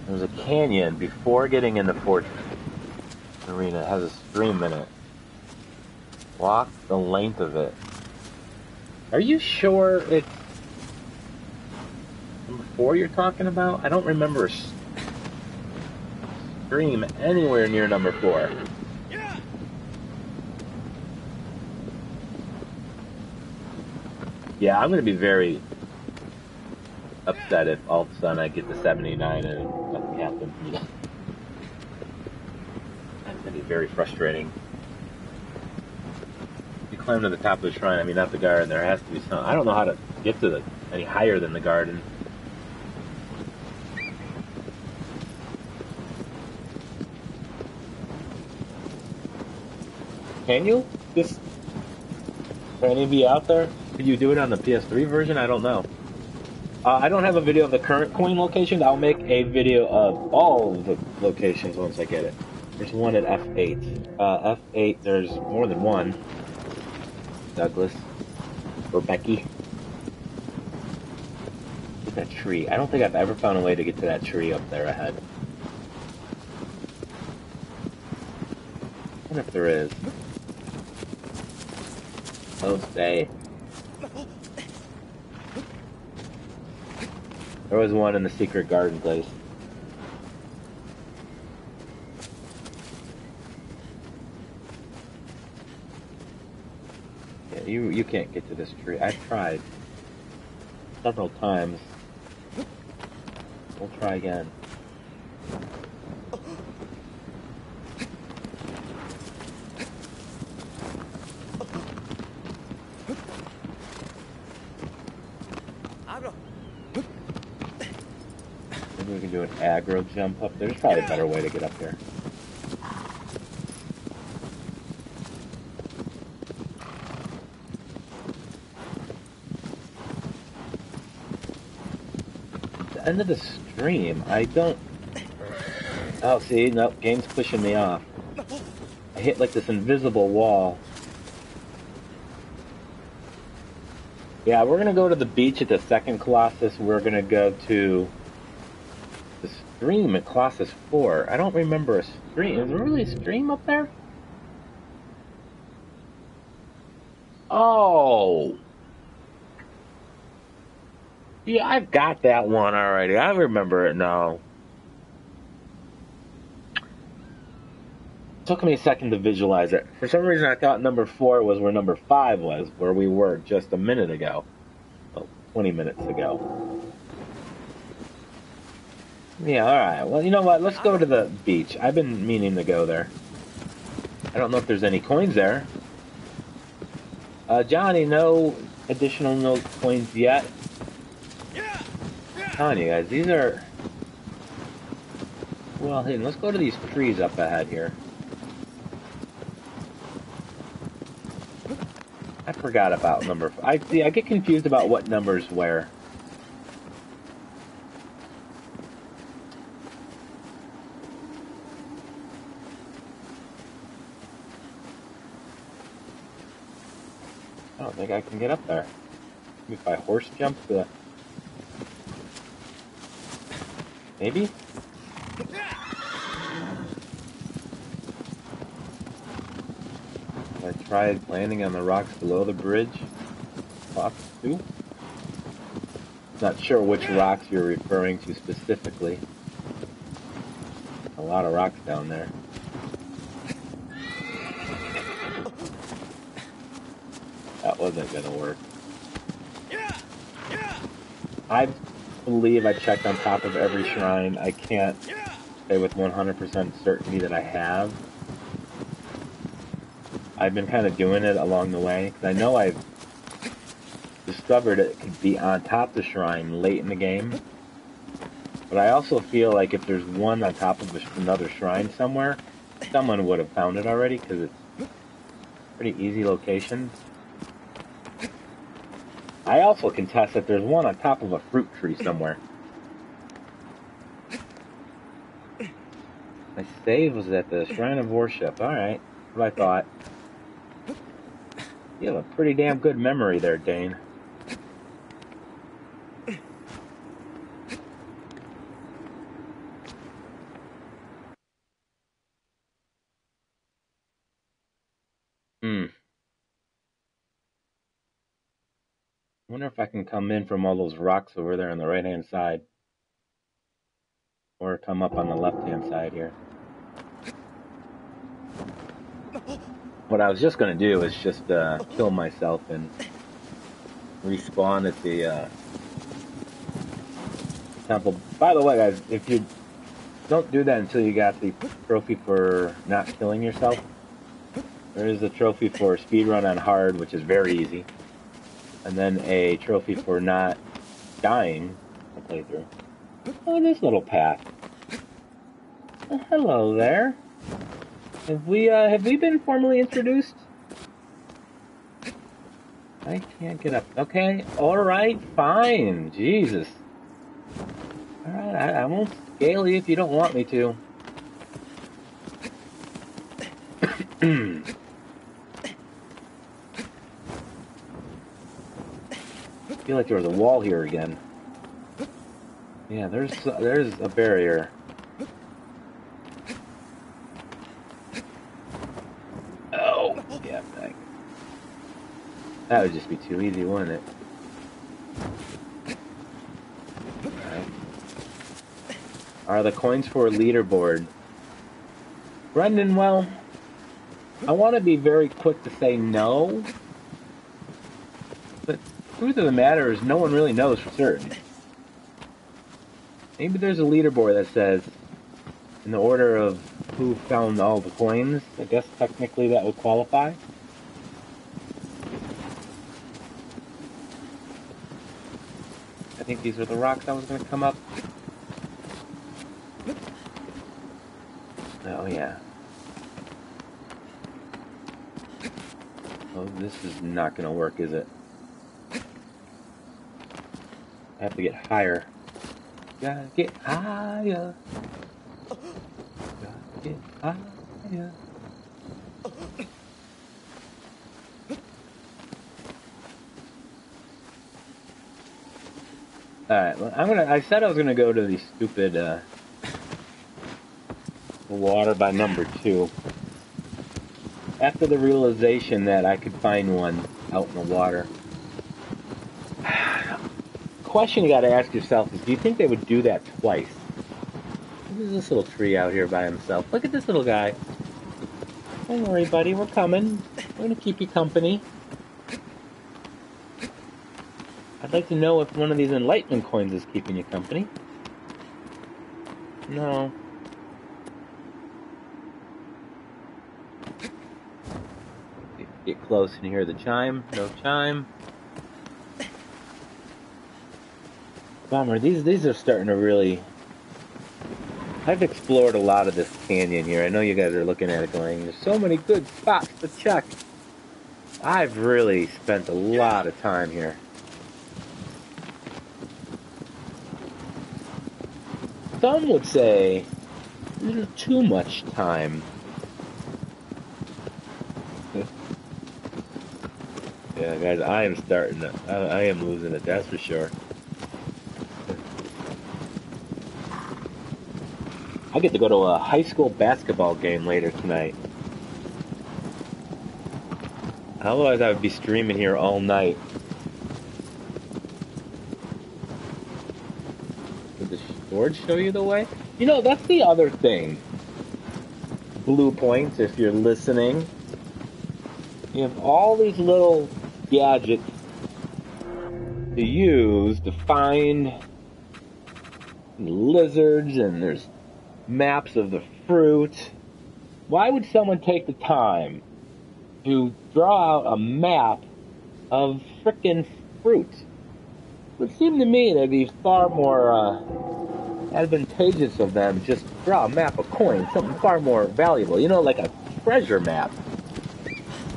There's a canyon before getting in the fort arena. It has a stream in it. Walk the length of it. Are you sure it's number 4 you're talking about? I don't remember a stream anywhere near number 4. Yeah, I'm going to be very upset if all of a sudden I get to 79 and nothing happens. That's going to be very frustrating. You climb to the top of the shrine, I mean, not the garden, there has to be some... I don't know how to get to any higher than the garden. Can you? Are any of you out there? Could you do it on the PS3 version? I don't know. I don't have a video of the current coin location. I'll make a video of all of the locations once I get it. There's one at F8. F8, there's more than one. Douglas. Or Becky. Look at that tree. I don't think I've ever found a way to get to that tree up there ahead. I wonder if there is. Oh, stay. There was one in the secret garden place. Yeah, you can't get to this tree. I've tried several times. We'll try again. Aggro. Maybe we can do an aggro jump up there. There's probably a better way to get up here. The end of the stream, I don't... Oh, see? Nope, game's pushing me off. I hit like this invisible wall. Yeah, we're gonna go to the beach at the second Colossus. We're gonna go to the stream at Colossus 4. I don't remember a stream. Is there really a stream up there? Oh! Yeah, I've got that one already. I remember it now. It took me a second to visualize it. For some reason, I thought number 4 was where number 5 was, where we were just a minute ago. Well, 20 minutes ago. Yeah, alright. Well, you know what? Let's go to the beach. I've been meaning to go there. I don't know if there's any coins there. Johnny, no additional coins yet. I'm telling you guys, these are well hidden. Let's go to these trees up ahead here. I forgot about number 5. I get confused about what numbers where. I don't think I can get up there. Maybe if I horse jump the... Maybe? I tried landing on the rocks below the bridge. Fox 2? Not sure which rocks you're referring to specifically. A lot of rocks down there. That wasn't gonna work. I believe I checked on top of every shrine. I can't say with 100% certainty that I have. I've been kind of doing it along the way, because I know I've discovered it could be on top of the shrine late in the game. But I also feel like if there's one on top of another shrine somewhere, someone would have found it already, because it's pretty easy locations. I also contest that there's one on top of a fruit tree somewhere. My save was at the Shrine of Worship. Alright, that's what I thought. You have a pretty damn good memory there, Dane. I wonder if I can come in from all those rocks over there on the right-hand side. Or come up on the left-hand side here. What I was just going to do is just kill myself and respawn at the temple. By the way, guys, if you don't do that until you got the trophy for not killing yourself, there is a trophy for speedrun on hard, which is very easy. And then a trophy for not dying a playthrough. Oh, this little path. Hello there. Have we been formally introduced? I can't get up. Okay, alright, fine. Jesus. Alright, I won't scale you if you don't want me to. I feel like there was a wall here again. Yeah, there's a barrier. Oh, yeah, thanks. That would just be too easy, wouldn't it? Alright. Are the coins for a leaderboard? Brendan, well, I want to be very quick to say no, But the truth of the matter is no one really knows for certain. Maybe there's a leaderboard that says, in the order of who found all the coins, I guess technically that would qualify. I think these were the rocks I was going to come up. Oh yeah. Oh, this is not going to work, is it? I have to get higher. Gotta get higher. Gotta get higher. Alright, well, I said I was gonna go to the stupid, water by number 2. After the realization that I could find one out in the water. Question you gotta ask yourself is, do you think they would do that twice? There's this little tree out here by himself. Look at this little guy. Don't worry, buddy, we're coming. We're gonna keep you company. I'd like to know if one of these Enlightenment coins is keeping you company. No. Get close and hear the chime. No chime. Bummer. These are starting to really... I've explored a lot of this canyon here. I know you guys are looking at it going, there's so many good spots to check. I've really spent a lot of time here. Some would say this is too much time. Yeah, guys, I am starting to... I am losing it, that's for sure. I get to go to a high school basketball game later tonight. Otherwise, I would be streaming here all night. Did the sword show you the way? You know, that's the other thing. Blue points, if you're listening. You have all these little gadgets to use to find lizards, and there's maps of the fruit. Why would someone take the time to draw out a map of frickin' fruit? It would seem to me that'd be far more advantageous of them just draw a map of coins, something far more valuable, you know, like a treasure map.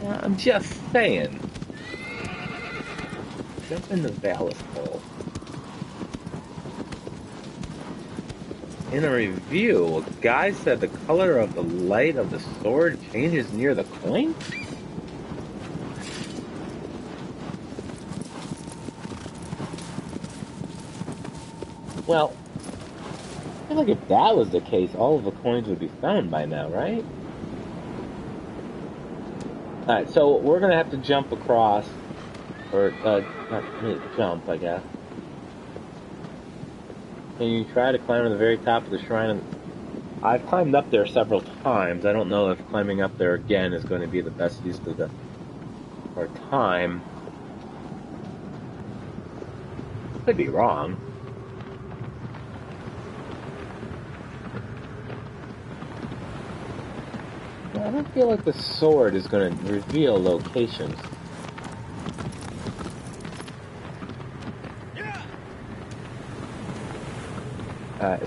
I'm just saying. Jump in the Valis hole. In a review, a guy said the color of the light of the sword changes near the coin? Well, I feel like if that was the case, all of the coins would be found by now, right? Alright, so we're gonna have to jump across, or, not really jump, I guess. Can you try to climb to the very top of the shrine? I've climbed up there several times. I don't know if climbing up there again is going to be the best use of our time. Could be wrong. I don't feel like the sword is going to reveal locations.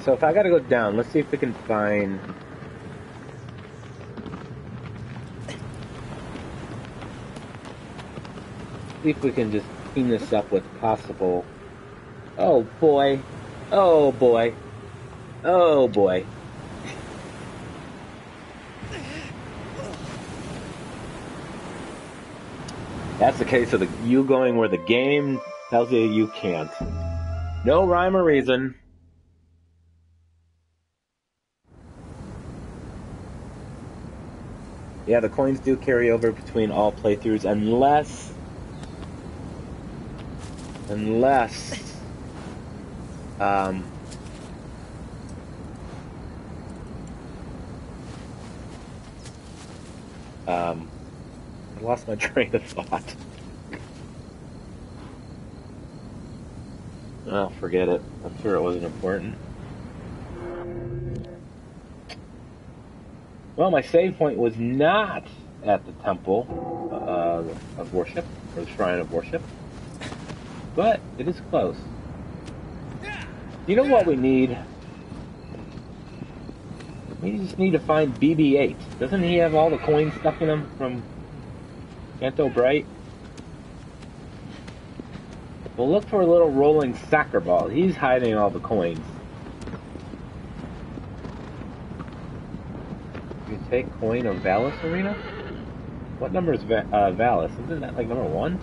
So if I gotta go down, let's see if we can find... See if we can just team this up with possible... Oh boy. Oh boy. Oh boy. That's the case of you going where the game tells you you can't. No rhyme or reason. Yeah, the coins do carry over between all playthroughs unless I lost my train of thought. Oh, forget it. I'm sure it wasn't important. Well, my save point was not at the temple of worship, or the shrine of worship, but it is close. You know what we need? We just need to find BB-8. Doesn't he have all the coins stuck in him from Canto Bright? We'll look for a little rolling soccer ball. He's hiding all the coins. You take coin of Valis Arena? What number is Valis? Isn't that like number 1?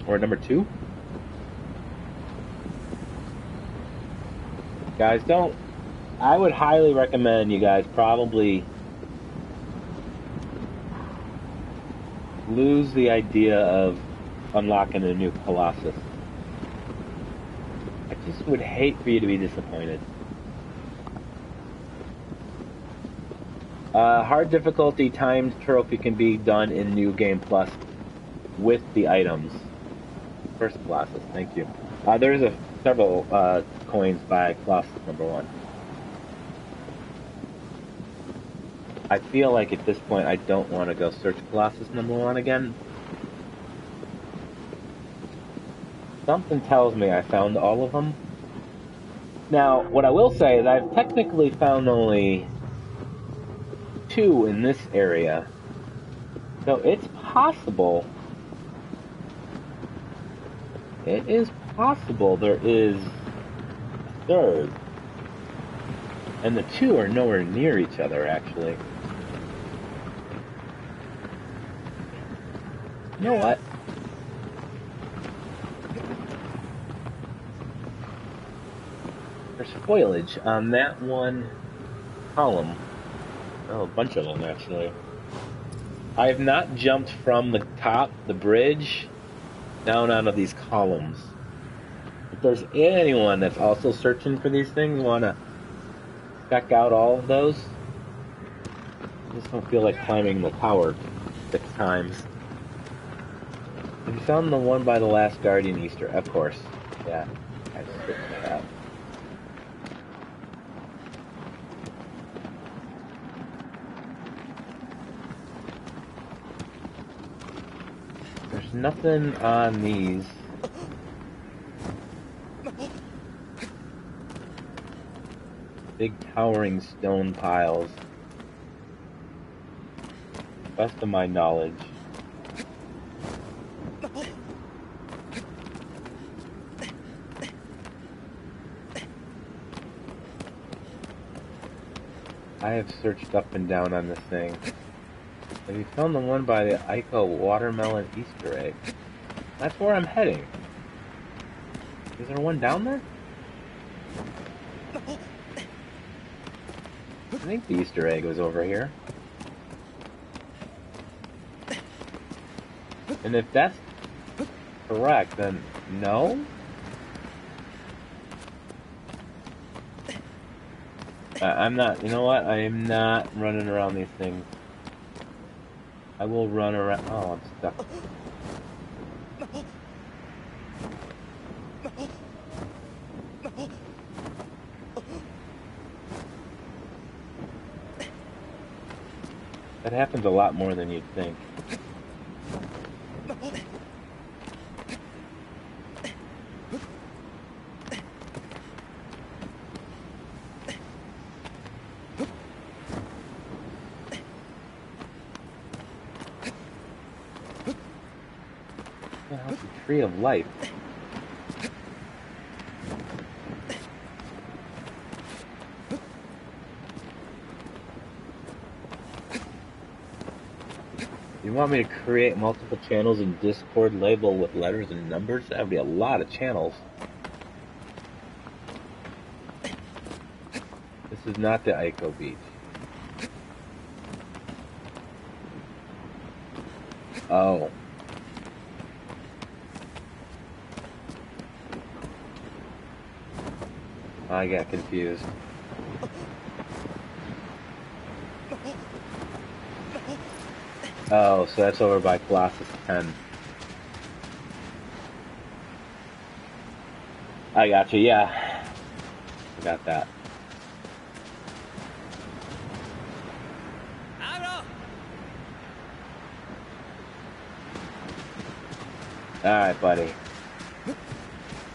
Or number 2? Guys, don't... I would highly recommend you guys probably lose the idea of unlocking a new Colossus. I just would hate for you to be disappointed. Hard difficulty timed trophy can be done in New Game Plus with the items. First Colossus, thank you. There's several coins by Colossus number 1. I feel like at this point I don't want to go search Colossus number 1 again. Something tells me I found all of them. Now, what I will say is I've technically found only 2 in this area. So it's possible. It is possible there is a third. And the 2 are nowhere near each other, actually. You know what? There's foliage on that one column. Oh, a bunch of them, actually. I have not jumped from the top, the bridge, down onto these columns. If there's anyone that's also searching for these things, want to check out all of those, I just don't feel like climbing the tower 6 times. Have you found the one by the last Guardian Easter? Of course. Yeah, I certainly have. There's nothing on these. Big towering stone piles. Best of my knowledge. I have searched up and down on this thing. Have you found the one by the Ico watermelon Easter egg? That's where I'm heading. Is there one down there? I think the Easter egg was over here. And if that's correct, then no? I'm not, you know what? I am not running around these things. I will run around. Oh, I'm stuck. That happens a lot more than you'd think. What the tree of life? You want me to create multiple channels in Discord labeled with letters and numbers? That would be a lot of channels. This is not the Ico Beach. Oh. I got confused. Oh, so that's over by Colossus 10. I got you, yeah. I got that. Aggro! Alright, buddy.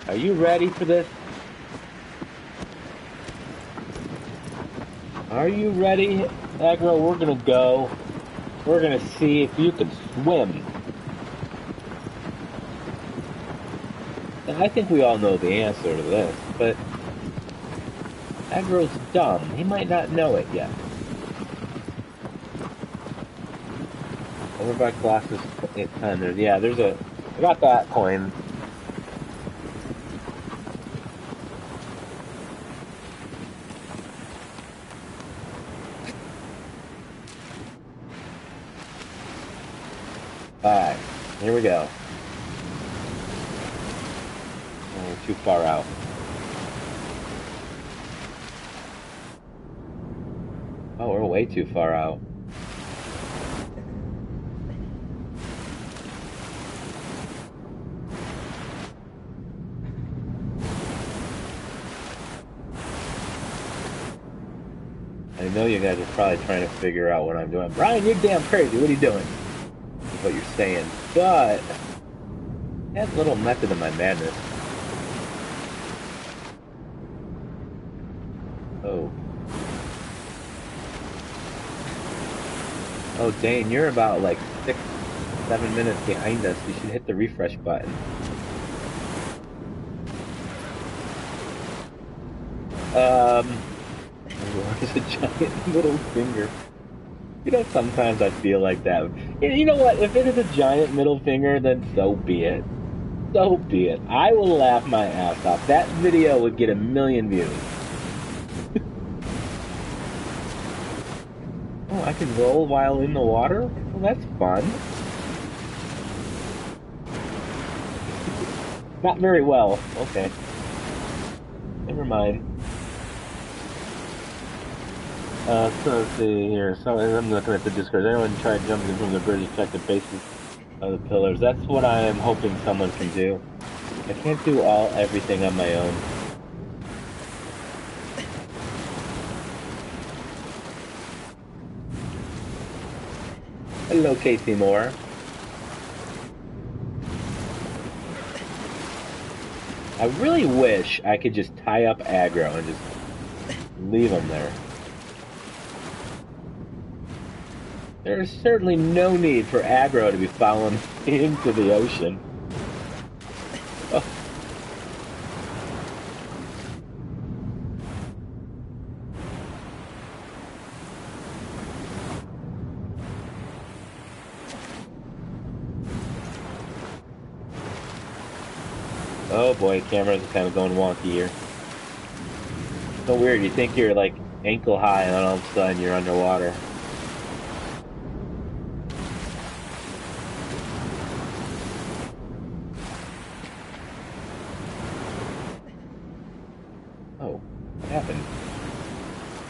Are you ready for this? Are you ready, Aggro? We're gonna go. We're gonna see if you can swim. And I think we all know the answer to this, but Aggro's dumb. He might not know it yet. Over by Colossus Enlightenment. Yeah, there's a... I got that coin. Alright, here we go. Oh, we're too far out. Oh, we're way too far out. I know you guys are probably trying to figure out what I'm doing. Brian, you're damn crazy. What are you doing? Is what you're saying. But that's a little method of my madness. Oh. Oh, Dane, you're about like 6-7 minutes behind us. You should hit the refresh button. It's a giant middle finger. You know, sometimes I feel like that. You know what? If it is a giant middle finger, then so be it. So be it. I will laugh my ass off. That video would get 1 million views. Oh, I can roll while in the water? Well, that's fun. Not very well. Okay. Never mind. So let's see here. So I'm looking at the Discord. Anyone tried jumping from the bridge to check the bases of the pillars? That's what I am hoping someone can do. I can't do everything on my own. Hello, Casey Moore. I really wish I could just tie up Aggro and just leave him there. There is certainly no need for Aggro to be falling into the ocean. Oh. Oh boy, cameras are kind of going wonky here. So weird, you think you're like ankle high and then all of a sudden you're underwater. Oh, what happened?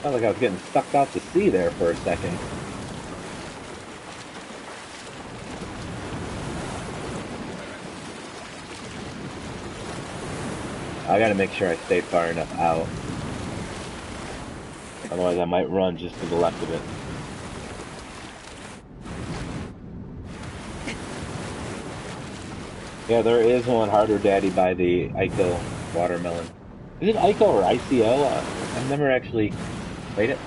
Sounds like I was getting sucked out to sea there for a second. I gotta make sure I stay far enough out. Otherwise I might run just to the left of it. Yeah, there is one Harder Daddy by the Ico watermelon. Is it Ico or ICO? I've never actually played it.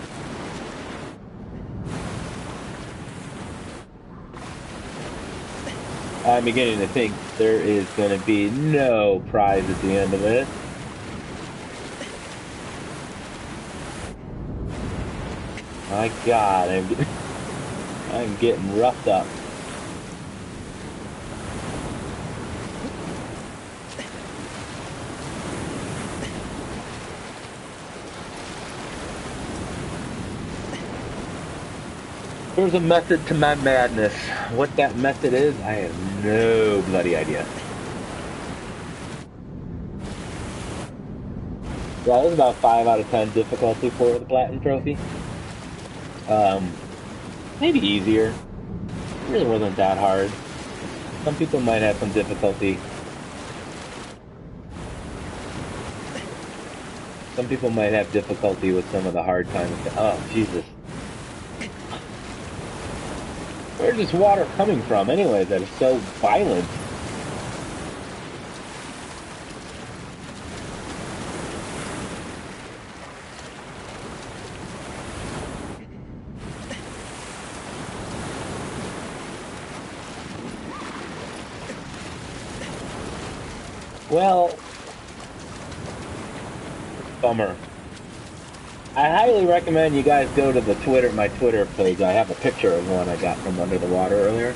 I'm beginning to think there is going to be no prize at the end of it. My God, I'm getting roughed up. There's a method to my madness. What that method is, I have no bloody idea. Yeah, it was about 5 out of 10 difficulty for the Platinum Trophy. Maybe easier. It really wasn't that hard. Some people might have some difficulty. Some people might have difficulty with some of the hard times. Oh, Jesus. Where's this water coming from anyway that is so violent? Well, bummer. I highly recommend you guys go to the my Twitter page. I have a picture of one I got from under the water earlier.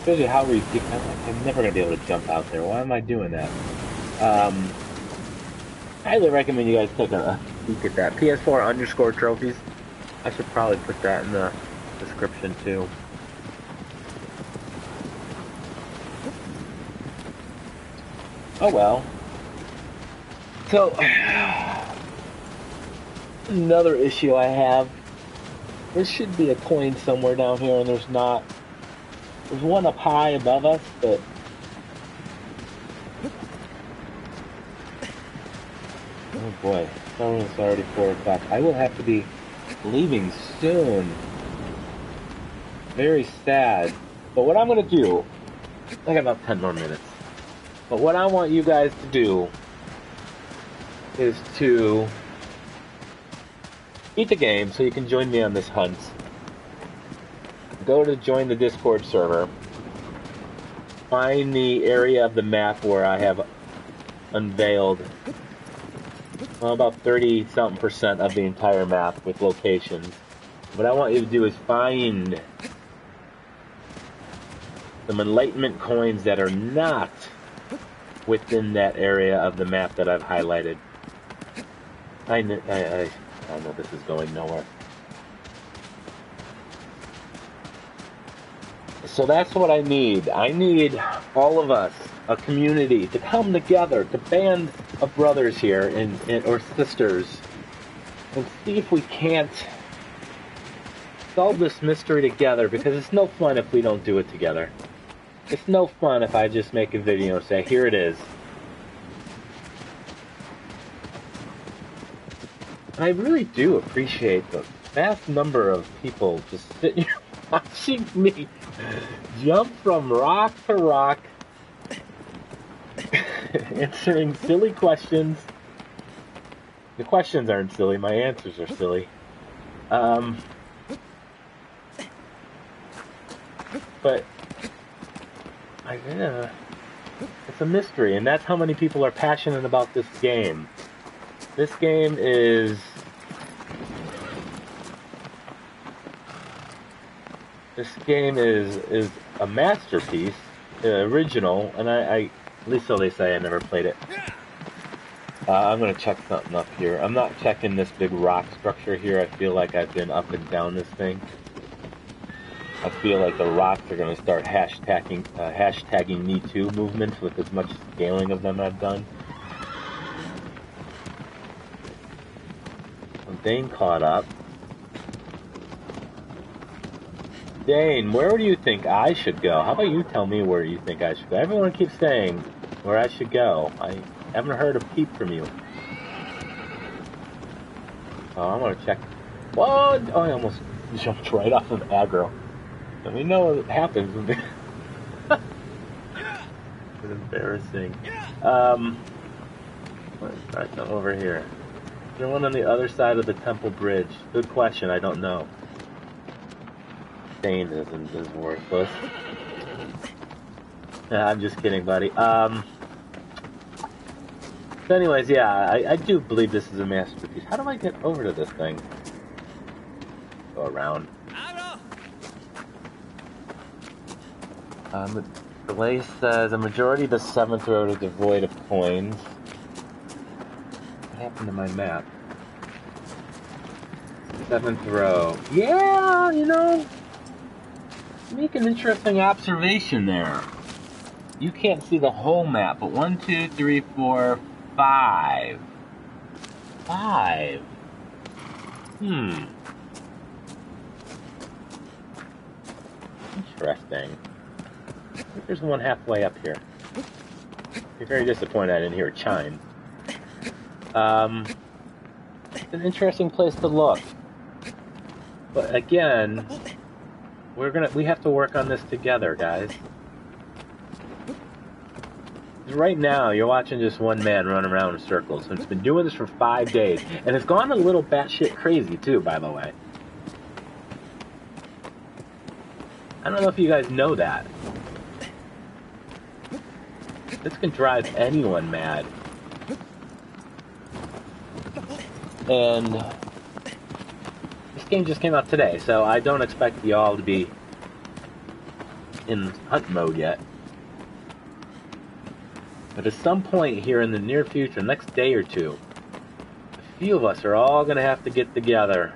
Shows you how ridiculous. I'm never going to be able to jump out there. Why am I doing that? Highly recommend you guys take a peek at that. PS4 _trophies. I should probably put that in the description too. Oh well. So, another issue I have. There should be a coin somewhere down here, and there's not. There's one up high above us, but oh boy, it's already 4 o'clock. I will have to be leaving soon. Very sad. But what I'm going to do, I got about 10 more minutes. But what I want you guys to do is to beat the game so you can join me on this hunt. Go to join the Discord server. Find the area of the map where I have unveiled about 30-something% of the entire map with locations. What I want you to do is find some Enlightenment coins that are not within that area of the map that I've highlighted. I know this is going nowhere. So that's what I need. I need all of us, a community, to come together, to band of brothers here or sisters, and see if we can't solve this mystery together, because it's no fun if we don't do it together. It's no fun if I just make a video and say, here it is. And I really do appreciate the vast number of people just sitting here watching me jump from rock to rock, answering silly questions. The questions aren't silly, my answers are silly. But it's a mystery, and that's how many people are passionate about this game. This game is a masterpiece, original, and I at least so they say. I never played it. I'm gonna check something up here. I'm not checking this big rock structure here. I feel like I've been up and down this thing. I feel like the rocks are going to start hashtagging Me Too movements with as much scaling of them I've done. Well, Dane caught up. Dane, where do you think I should go? How about you tell me where you think I should go? Everyone keeps saying where I should go. I haven't heard a peep from you. Oh, I'm going to check. Whoa! Oh, I almost jumped right off of Aggro. And we know what happens when they... It's embarrassing. Let's start them over here. Is there one on the other side of the temple bridge? Good question, I don't know. Dane is worthless. I'm just kidding, buddy. So anyways, yeah, I do believe this is a masterpiece. How do I get over to this thing? Go around. Delay says a majority of the 7th road is devoid of coins. What happened to my map? 7th row. Yeah, you know, make an interesting observation there. You can't see the whole map, but 1, 2, 3, 4, 5. 5. Interesting. I think there's one halfway up here. I'd be very disappointed I didn't hear a chime. It's an interesting place to look. But again, we have to work on this together, guys. Right now, you're watching just one man run around in circles, and it's been doing this for 5 days, and it's gone a little batshit crazy too, by the way. I don't know if you guys know that. This can drive anyone mad. And this game just came out today, so I don't expect y'all to be in hunt mode yet. But at some point here in the near future, next day or two, a few of us are all going to have to get together.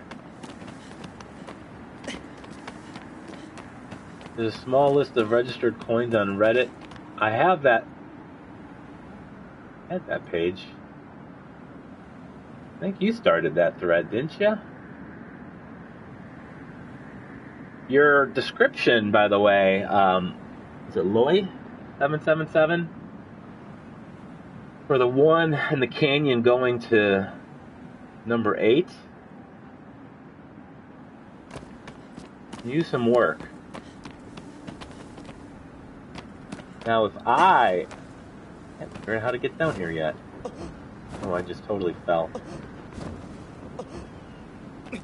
There's a small list of registered coins on Reddit. I have that. I had that page. I think you started that thread, didn't you? Your description, by the way, is it Lloyd777? For the one in the canyon going to number 8. Use some work. Now, if I haven't figured out how to get down here yet. Oh, I just totally fell.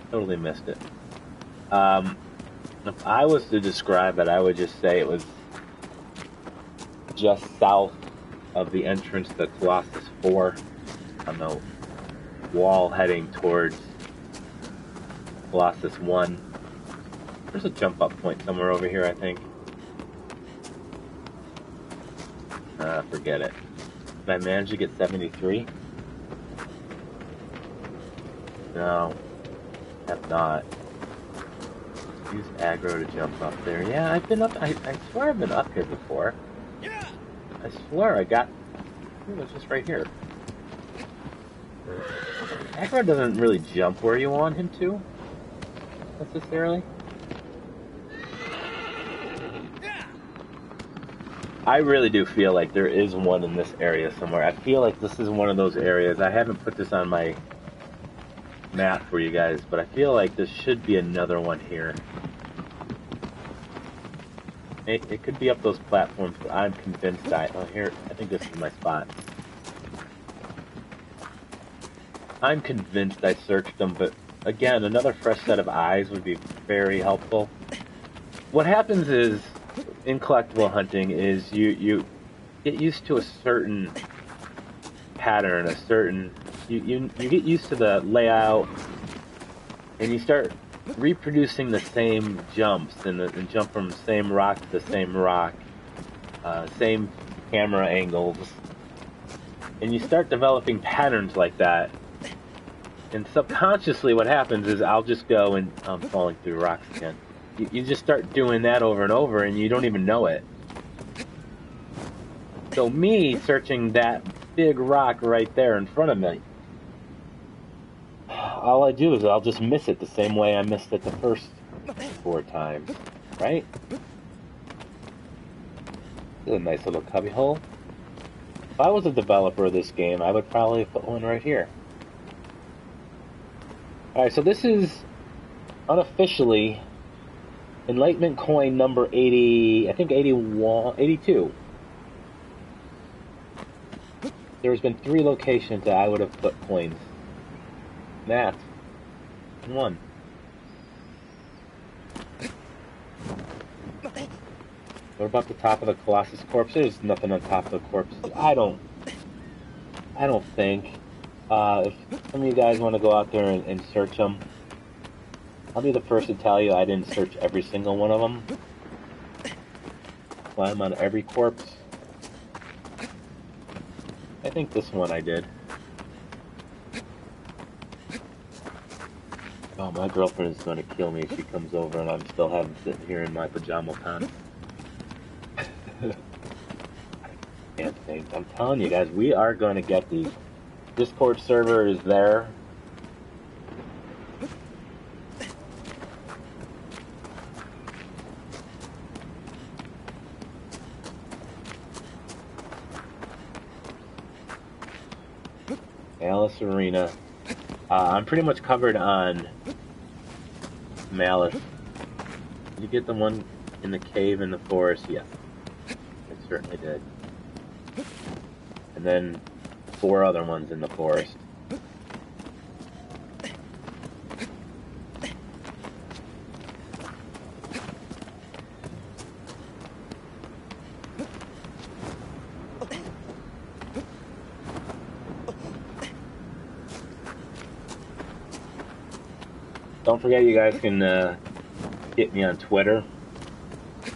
Totally missed it. If I was to describe it, I would just say it was just south of the entrance to Colossus 4 on the wall heading towards Colossus 1. There's a jump up point somewhere over here, I think. Forget it. Did I manage to get 73? No, have not. Use aggro to jump up there. Yeah, I've been up. I swear I've been up here before. I swear I got. It was just right here. Aggro doesn't really jump where you want him to, necessarily. I really do feel like there is one in this area somewhere. I feel like this is one of those areas. I haven't put this on my map for you guys, but I feel like there should be another one here. It could be up those platforms, but I'm convinced I think this is my spot. I'm convinced I searched them, but again, another fresh set of eyes would be very helpful. What happens is, in collectible hunting, is you get used to a certain pattern, you get used to the layout, and you start reproducing the same jumps and jump from the same rock to the same rock, same camera angles, and you start developing patterns like that. And subconsciously, what happens is I'll just go and I'm falling through rocks again. You just start doing that over and over, and you don't even know it. So me searching that big rock right there in front of me, all I do is I'll just miss it the same way I missed it the first 4 times, right? This is a nice little cubby hole. If I was a developer of this game, I would probably put one right here. Alright, so this is unofficially Enlightenment coin number 80, I think 81, 82. There's been 3 locations that I would have put coins. That. 1. What about the top of the Colossus corpse? There's nothing on top of the corpse. I don't think. If some of you guys want to go out there and search them, I'll be the first to tell you I didn't search every single one of them. Climb on every corpse. I think this one I did. Oh, my girlfriend is going to kill me if she comes over and I'm still sitting here in my pajama pants. Can't think. I'm telling you guys, we are going to get these. Discord server is there. Malice Arena. I'm pretty much covered on Malice. Did you get the one in the cave in the forest? Yes, I certainly did. And then 4 other ones in the forest. Don't forget, you guys can hit me on Twitter.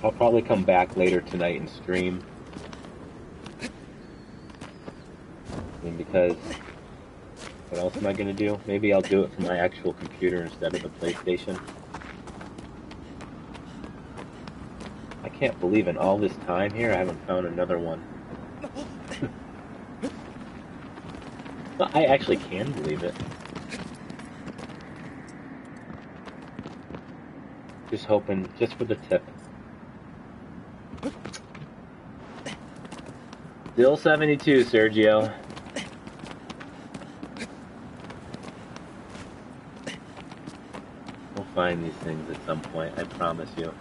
I'll probably come back later tonight and stream. I mean, because what else am I going to do? Maybe I'll do it from my actual computer instead of the PlayStation. I can't believe in all this time here I haven't found another one. Well, I actually can believe it. Just hoping, just for the tip. Still 72, Sergio. We'll find these things at some point, I promise you.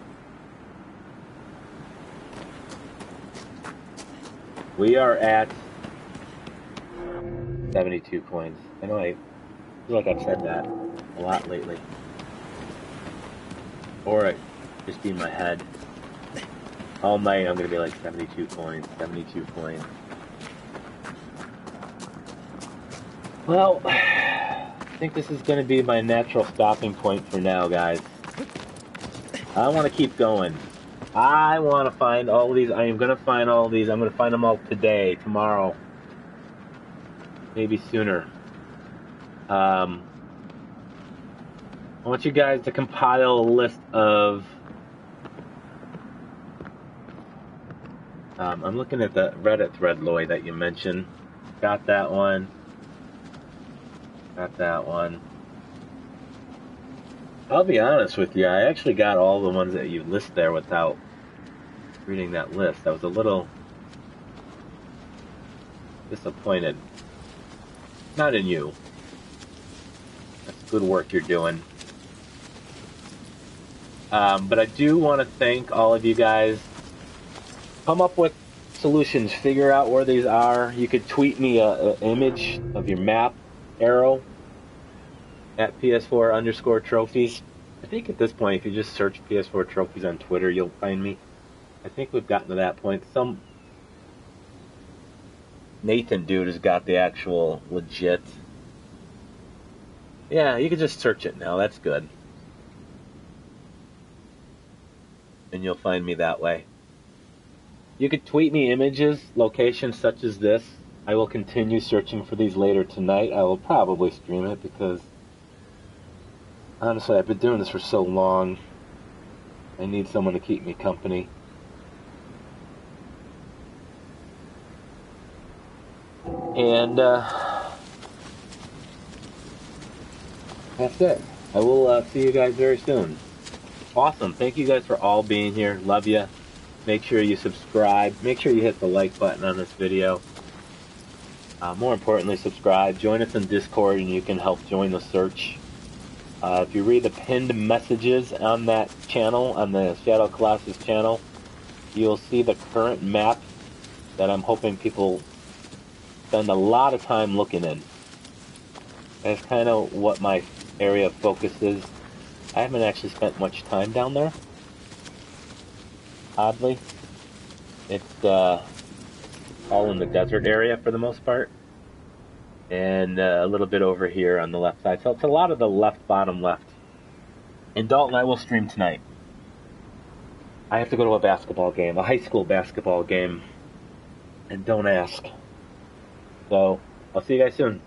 We are at 72 coins. I know I feel like I've said that a lot lately. Or it just be in my head. All night I'm going to be like 72 coins, 72 coins. Well, I think this is going to be my natural stopping point for now, guys. I want to keep going. I want to find all of these. I am going to find all of these. I'm going to find them all today, tomorrow. Maybe sooner. I want you guys to compile a list of... I'm looking at the Reddit thread, Lloyd, that you mentioned. Got that one. Got that one. I'll be honest with you, I actually got all the ones that you list there without reading that list. I was a little disappointed. Not in you. That's good work you're doing. But I do want to thank all of you guys. Come up with solutions. Figure out where these are. You could tweet me an image of your map arrow at PS4_trophies. I think at this point, if you just search PS4 trophies on Twitter, you'll find me. I think we've gotten to that point. Some Nathan dude has got the actual legit. Yeah, you can just search it now. That's good. And you'll find me that way. You could tweet me images, locations such as this. I will continue searching for these later tonight. I will probably stream it because, honestly, I've been doing this for so long. I need someone to keep me company. And that's it. I will see you guys very soon. Awesome. Thank you guys for all being here. Love you. Make sure you subscribe. Make sure you hit the like button on this video. More importantly, subscribe. Join us in Discord and you can help join the search. If you read the pinned messages on that channel, on the Shadow Colossus channel, you'll see the current map that I'm hoping people spend a lot of time looking in. That's kind of what my area of focus is. I haven't actually spent much time down there. Oddly. It's all in the desert area for the most part. And a little bit over here on the left side. So it's a lot of the left, bottom left. And Dalton, I will stream tonight. I have to go to a basketball game, a high school basketball game. And don't ask. So, I'll see you guys soon.